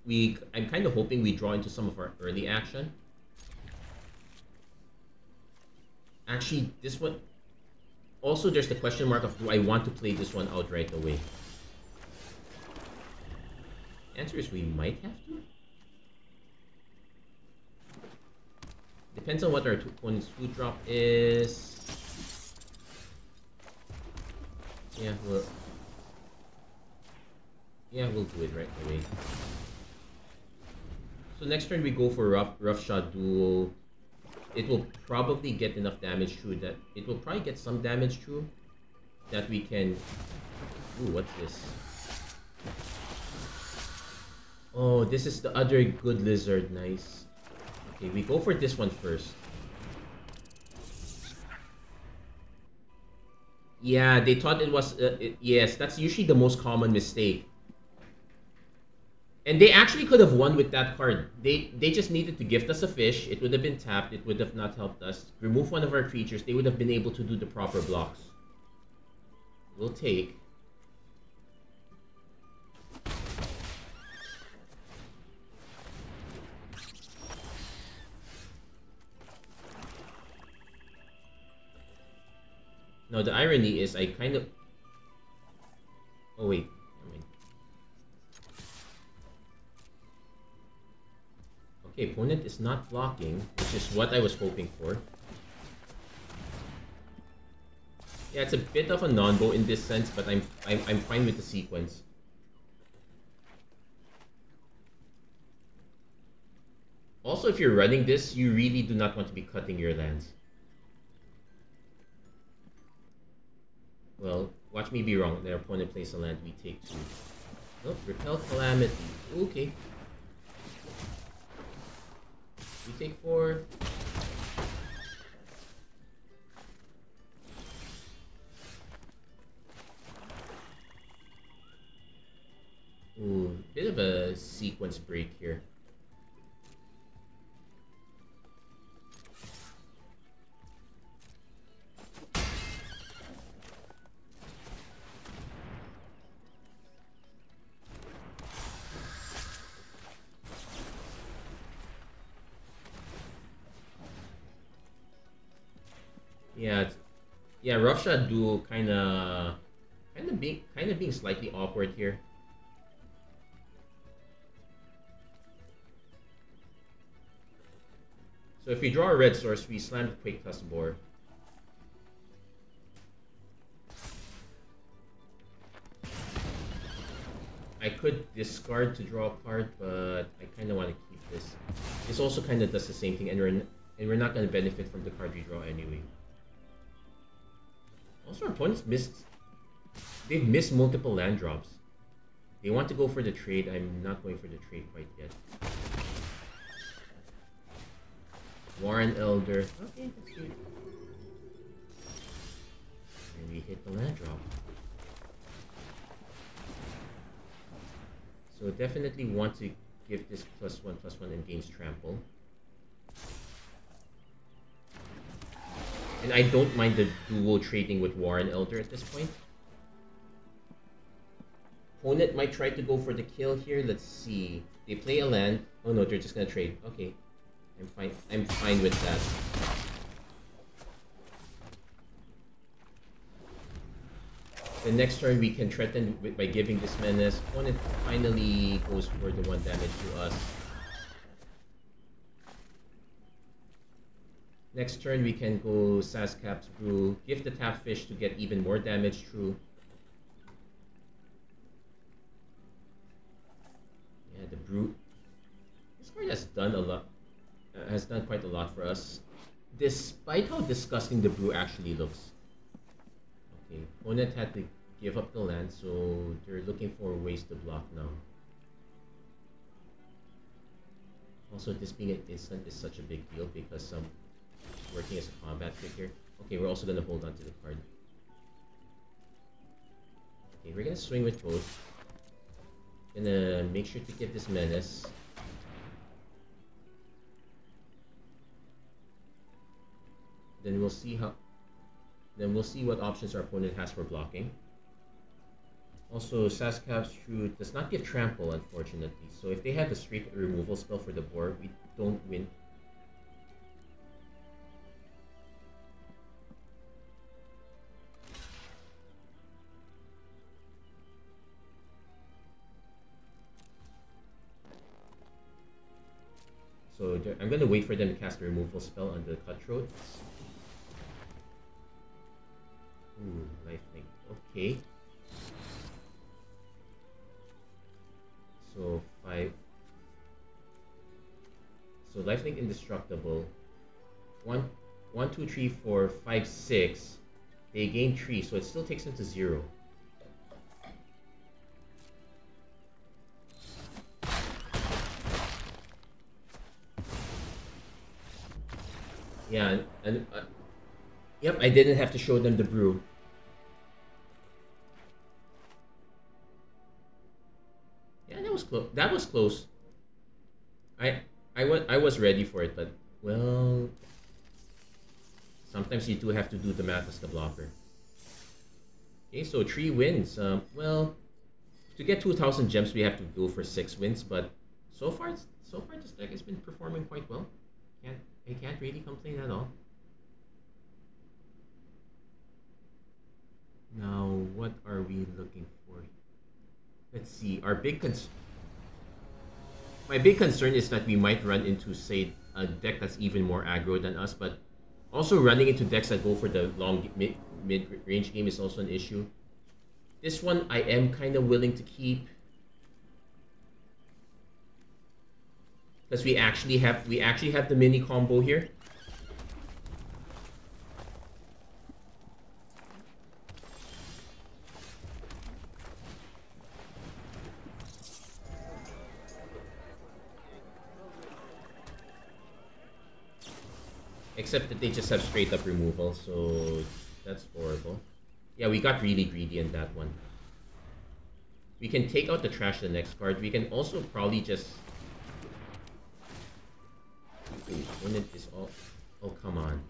I'm kind of hoping we draw into some of our early action. Actually, this one. Also, there's the question mark of do I want to play this one out right away? Answer is we might have to. Depends on what our opponent's food drop is. Yeah, we'll do it right away. So next turn we go for roughshod duo. It will probably get enough damage through that. It will probably get some damage through that we can. Ooh, what's this? Oh, this is the other good lizard. Nice. Okay, we go for this one first. Yeah, they thought it was... yes, that's usually the most common mistake. And they actually could have won with that card. They just needed to gift us a fish. It would have been tapped. It would have not helped us. Remove one of our creatures. They would have been able to do the proper blocks. We'll take... Now, the irony is I kind of... Oh, wait. Okay, opponent is not blocking, which is what I was hoping for. Yeah, it's a bit of a non-bow in this sense, but I'm fine with the sequence. Also, if you're running this, you really do not want to be cutting your lands. Well, watch me be wrong. Their opponent plays a land, we take 2. Oh, repel calamity. Okay. We take 4. Ooh, bit of a sequence break here. Yeah, roughshod duo kind of being slightly awkward here. So if we draw a red source, we slam the Quake Tuskbore. I could discard to draw a card, but I kind of want to keep this. This also kind of does the same thing, and we're not going to benefit from the card we draw anyway. Also, our opponents they've missed multiple land drops. They want to go for the trade. I'm not going for the trade quite yet. Warren Elder. Okay, that's good. And we hit the land drop. So definitely want to give this +1/+1 and gains trample. And I don't mind the duo trading with Warren Elder at this point. Opponent might try to go for the kill here. Let's see. They play a land. Oh no, they're just gonna trade. Okay. I'm fine with that. The next turn we can threaten by giving this menace. Opponent finally goes for the 1 damage to us. Next turn we can go Sazcap's Brew, give the tap fish to get even more damage through. Yeah, the Brew. This card has done a lot. Has done quite a lot for us, despite how disgusting the Brew actually looks. Okay, opponent had to give up the land, so they're looking for ways to block now. Also, this being an instant is such a big deal because working as a combat figure. Okay, we're also gonna hold on to the card. Okay, we're gonna swing with both. Gonna make sure to get this menace. then we'll see how. Then we'll see what options our opponent has for blocking. Also, Saskav's Shrew does not give trample, unfortunately. So if they have a straight removal spell for the board, we don't win. So I'm going to wait for them to cast a removal spell on the Cutthroat. Ooh, lifelink. Okay. So 5. So lifelink indestructible. 1, 2, 3, 4, 5, 6. They gain 3, so it still takes them to 0. Yeah, and yep, I didn't have to show them the brew. Yeah, that was close. That was close. I was ready for it, but well, sometimes you do have to do the math as the blocker. Okay, so 3 wins. Well, to get 2,000 gems, we have to go for 6 wins, but so far this deck has been performing quite well. I can't really complain at all. Now, what are we looking for? Let's see. My big concern is that we might run into, say, a deck that's even more aggro than us, but also running into decks that go for the long mid-range game is also an issue. This one I am kind of willing to keep, because we actually have the mini combo here. Except that they just have straight up removal, so that's horrible. Yeah, we got really greedy in that one. We can take out the trash the next card. We can also probably just... When it is all... Oh, come on.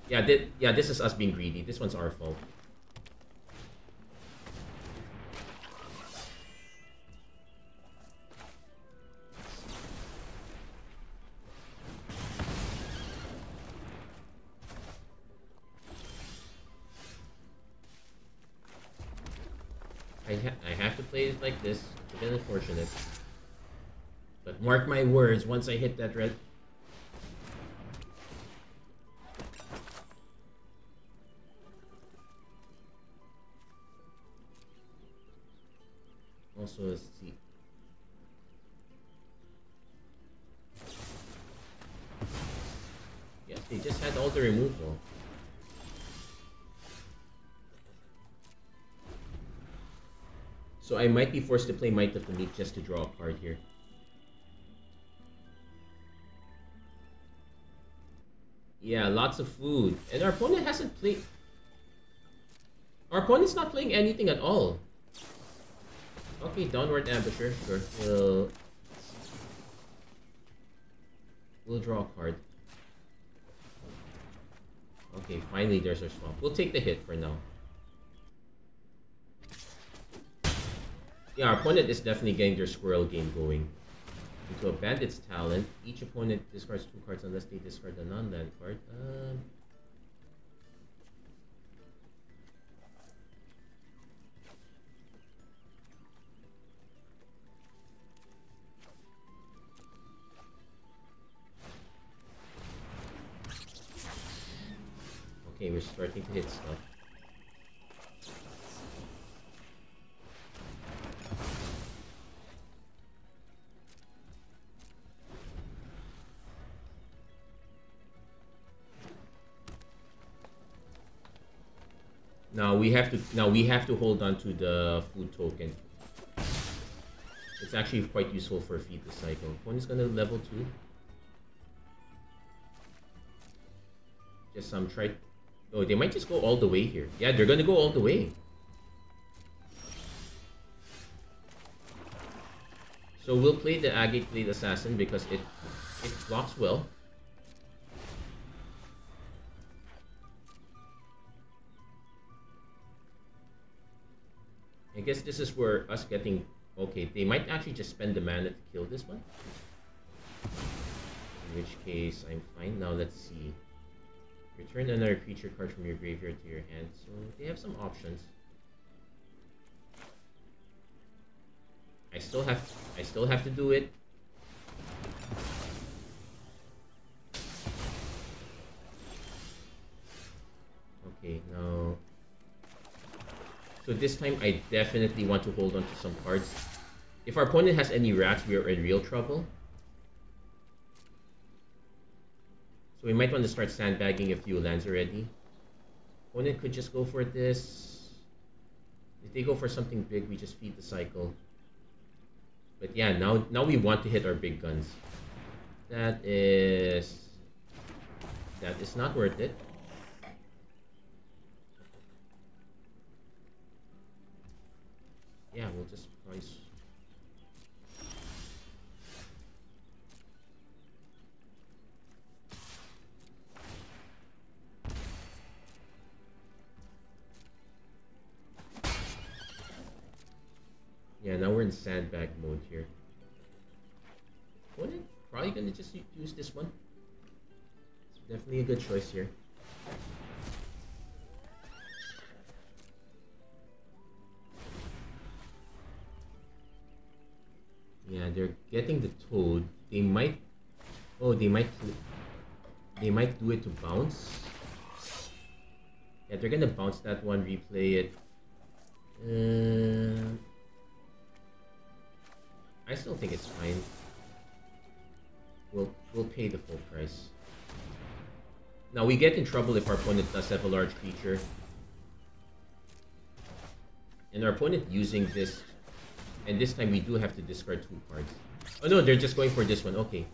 Yeah, this is us being greedy. This one's our fault. I have to play it like this. It's a bit unfortunate. But mark my words, once I hit that red... Also, let's see. Yes, they just had all the removal. So I might be forced to play Might of the Meek just to draw a card here. Yeah, lots of food. And our opponent hasn't played... Our opponent's not playing anything at all. Okay, Downward Ambusher. Sure. We'll draw a card. Okay, finally there's our swamp. We'll take the hit for now. Yeah, our opponent is definitely getting their squirrel game going. Into a Bandit's Talent, each opponent discards 2 cards unless they discard a non-land card. Okay, we're starting to hit stuff. Now we have to hold on to the food token. It's actually quite useful for Feed the Cycle. Opponent's gonna level 2. Just some try. Oh, they might just go all the way here. Yeah, they're gonna go all the way. So we'll play the Agate Blade Assassin because it blocks well. guess this is where us getting... Okay, they might actually just spend the mana to kill this one. In which case, I'm fine. Now let's see. Return another creature card from your graveyard to your hand. So they have some options. I still have to do it. Okay, now... So this time, I definitely want to hold on to some cards. If our opponent has any rats, we are in real trouble. So we might want to start sandbagging a few lands already. Opponent could just go for this. If they go for something big, we just feed the cycle. But yeah, now we want to hit our big guns. That is not worth it. Yeah, we'll just price. Yeah, now we're in sandbag mode here. Opponent probably gonna just use this one. It's definitely a good choice here. Yeah, they're getting the toad. They might... Oh, they might do it to bounce. Yeah, they're gonna bounce that one, replay it. I still think it's fine. We'll pay the full price. Now we get in trouble if our opponent does have a large creature. And our opponent using this, and this time we do have to discard 2 cards. Oh no, they're just going for this one, okay.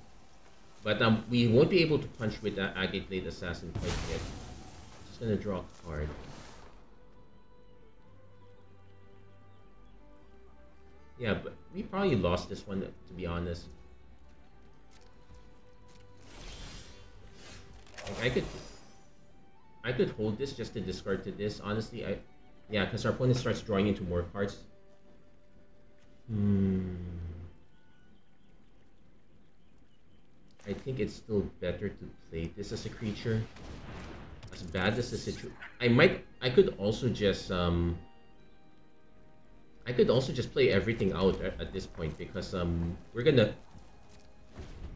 But we won't be able to punch with that Agate Blade Assassin quite yet. Just gonna draw a card. Yeah, but we probably lost this one, to be honest. Like I could hold this just to discard to this. Honestly, yeah, because our opponent starts drawing into more cards. I think it's still better to play this as a creature. As bad as the situation, I could also just play everything out at this point because our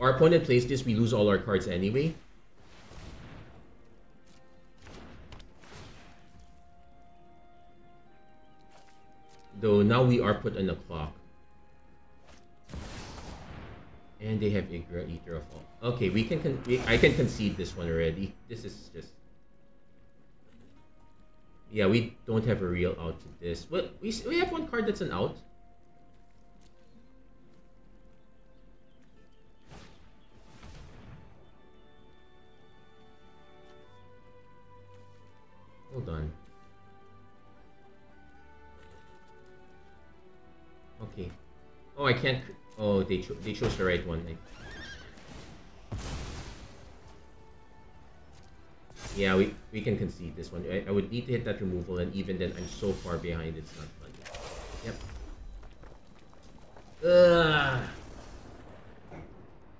opponent plays this, we lose all our cards anyway. Though now we are put on the clock. And they have Igra, Eater of All. Okay, I can concede this one already. This is just... Yeah, we don't have a real out to this. Well, we have one card that's an out. Hold on. Okay. Oh, I can't... Oh, they chose the right one. Yeah, we can concede this one. I would need to hit that removal, and even then, I'm so far behind, it's not fun. Yep. Ugh.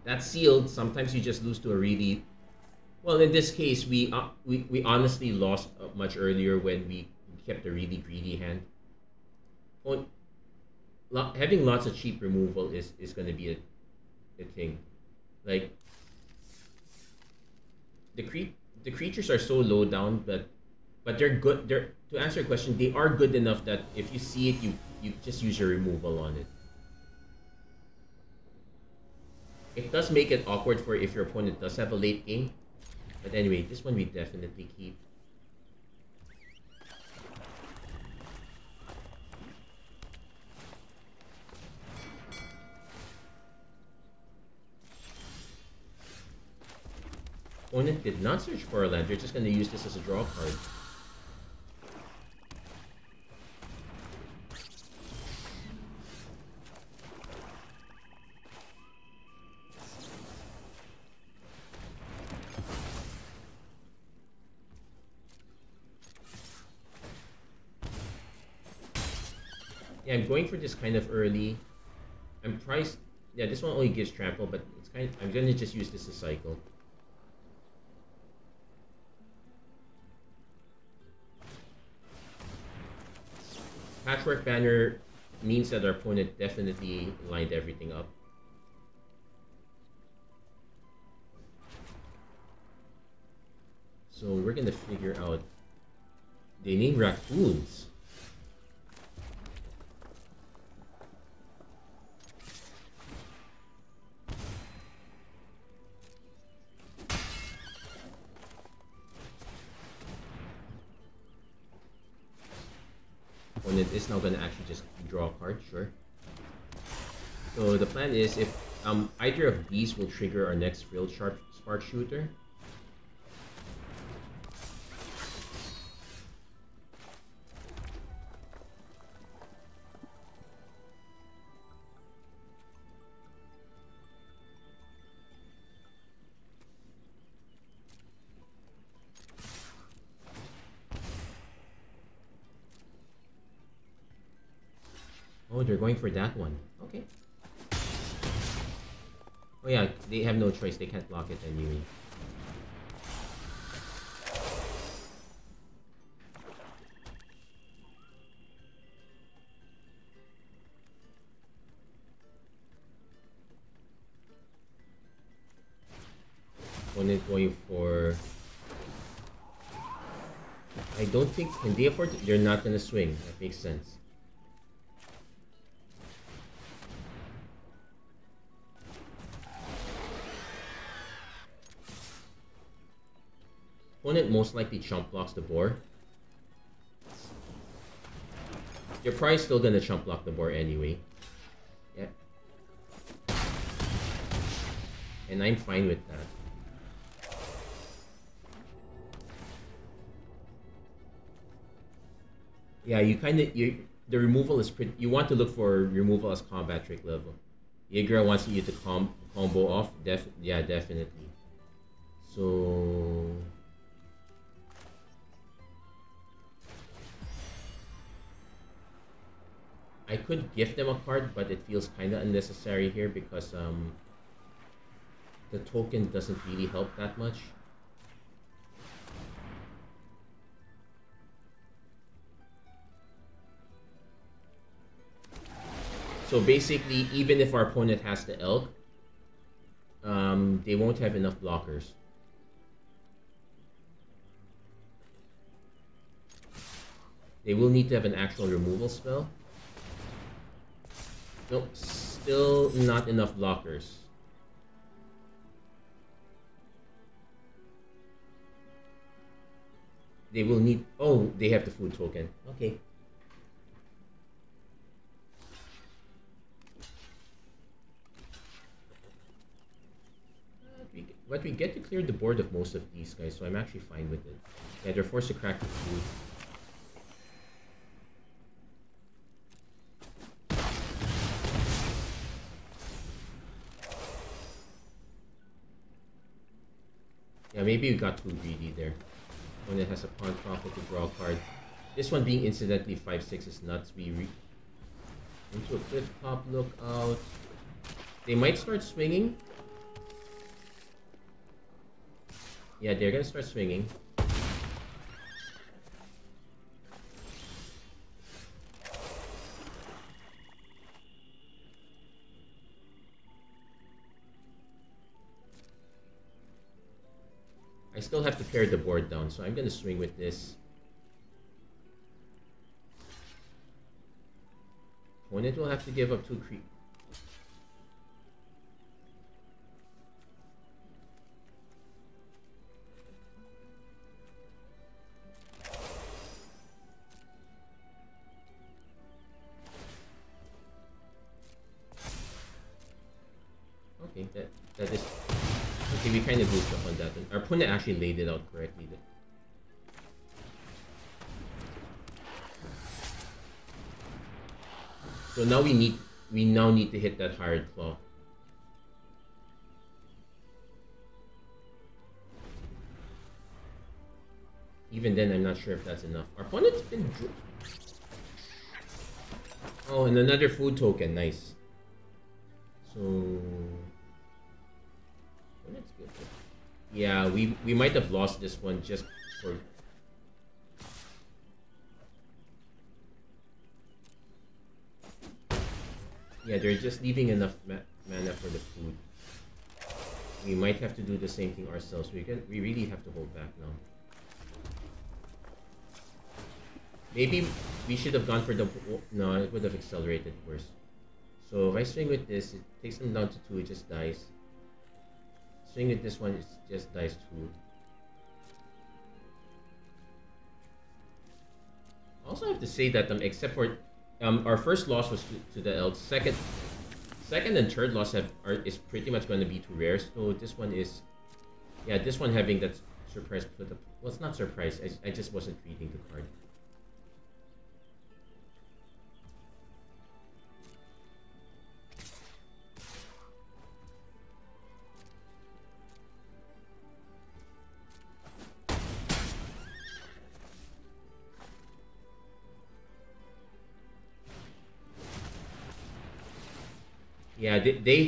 That's sealed. Sometimes you just lose to a really... Well, in this case, we honestly lost much earlier when we kept a really greedy hand. Having lots of cheap removal is going to be a thing. Like, the creatures are so low down, but they're good. To answer your question, they are good enough that if you see it, you just use your removal on it. It does make it awkward for if your opponent does have a late game. But anyway, this one we definitely keep. Opponent did not search for a land. You're just going to use this as a draw card. Yeah, I'm going for this kind of early. I'm priced. Yeah, this one only gives trample, but it's kind of, I'm gonna just use this to cycle. Patchwork Banner means that our opponent definitely lined everything up. So we're gonna figure out. They name raccoons. Opponent is now gonna actually just draw a card, sure. So the plan is if either of these will trigger our next real sharp spark shooter. Oh, they're going for that one. Okay. Oh yeah, they have no choice. They can't block it anyway. Opponent going for... I don't think... Can they afford it? They're not gonna swing. That makes sense. Opponent most likely chump blocks the board. You're probably still gonna chump block the board anyway. Yeah. And I'm fine with that. Yeah, you kind of... The removal is pretty... You want to look for removal as combat trick level. Jaeger wants you to combo off. Yeah, definitely. So... I could gift them a card, but it feels kind of unnecessary here because the token doesn't really help that much. So basically, even if our opponent has the elk, they won't have enough blockers. They will need to have an actual removal spell. Nope, still not enough blockers. They will need... Oh, they have the food token. Okay. But we get to clear the board of most of these guys, so I'm actually fine with it. Yeah, they're forced to crack the food. Yeah, maybe we got too greedy there. When it has a pawn profit to draw a card. This one being incidentally 5/6 is nuts. We into a cliff top lookout. They might start swinging. Yeah, they're gonna start swinging. I still have to pare the board down, so I'm gonna swing with this. Opponent will have to give up 2 creep. Okay, that is... Okay, we kind of moved up on that one. Our opponent actually laid it out correctly then. So now we now need to hit that hard claw. Even then, I'm not sure if that's enough. Our opponent's been... Oh, and another food token. Nice. So... well, that's good. Yeah, we might have lost this one just for... yeah, they're just leaving enough mana for the food. We might have to do the same thing ourselves. We really have to hold back now. Maybe we should have gone for the... no, it would have accelerated worse. So if I swing with this, it takes them down to 2, it just dies. Swing with this one, it just dies 2. Also, I have to say that except for our first loss was to the elves. Second and third loss is pretty much going to be to rares. So this one is, yeah, this one having that surprise put up. Well, it's not surprise. I just wasn't reading the card. Yeah, they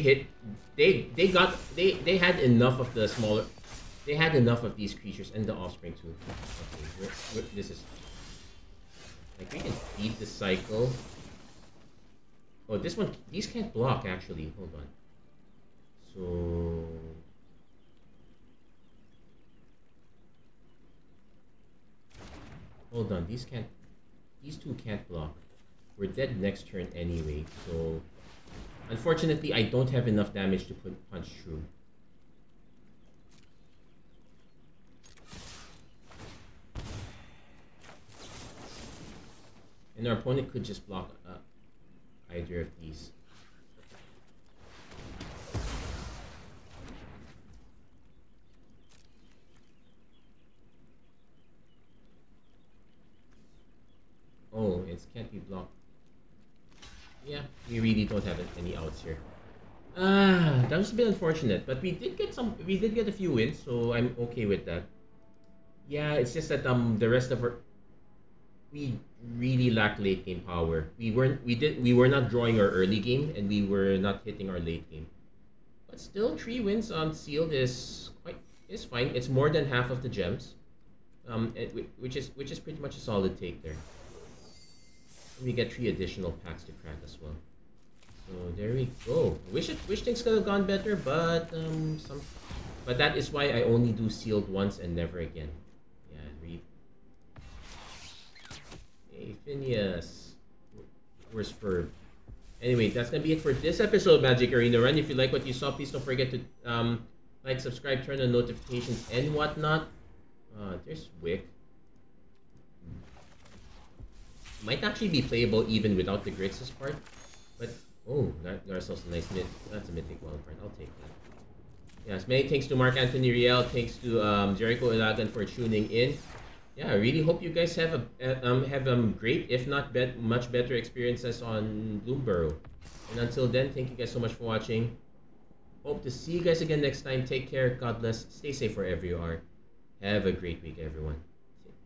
had enough of the smaller, they had enough of these creatures and the offspring too. Okay, this is like we can feed the cycle. Oh, this one, these can't block actually. Hold on. So hold on, these two can't block. We're dead next turn anyway, so. Unfortunately, I don't have enough damage to punch through. And our opponent could just block either of these. Oh, it can't be blocked. Yeah, we really don't have any outs here. That was a bit unfortunate, but we did get a few wins, so I'm okay with that. Yeah, it's just that the rest of we really lack late game power. We were not drawing our early game, and we were not hitting our late game. But still, 3 wins on sealed is fine. It's more than half of the gems, which is pretty much a solid take there. We get 3 additional packs to crack as well. So there we go. Wish things could have gone better, but but that is why I only do sealed once and never again. Yeah, read. Hey Phineas, where's Ferb? Anyway, that's gonna be it for this episode of Magic Arena Run. If you like what you saw, please don't forget to like, subscribe, turn on notifications, and whatnot. There's Wick. Might actually be playable even without the Grixis part, but oh, that's also a nice that's a mythic wild card. I'll take that. Yes, many thanks to Mark Anthony Riel, thanks to Jericho Ilagan for tuning in. Yeah, I really hope you guys have great, if not much better experiences on Bloomburrow. And until then, thank you guys so much for watching. Hope to see you guys again next time. Take care. God bless. Stay safe wherever you are. Have a great week, everyone.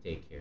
Take care.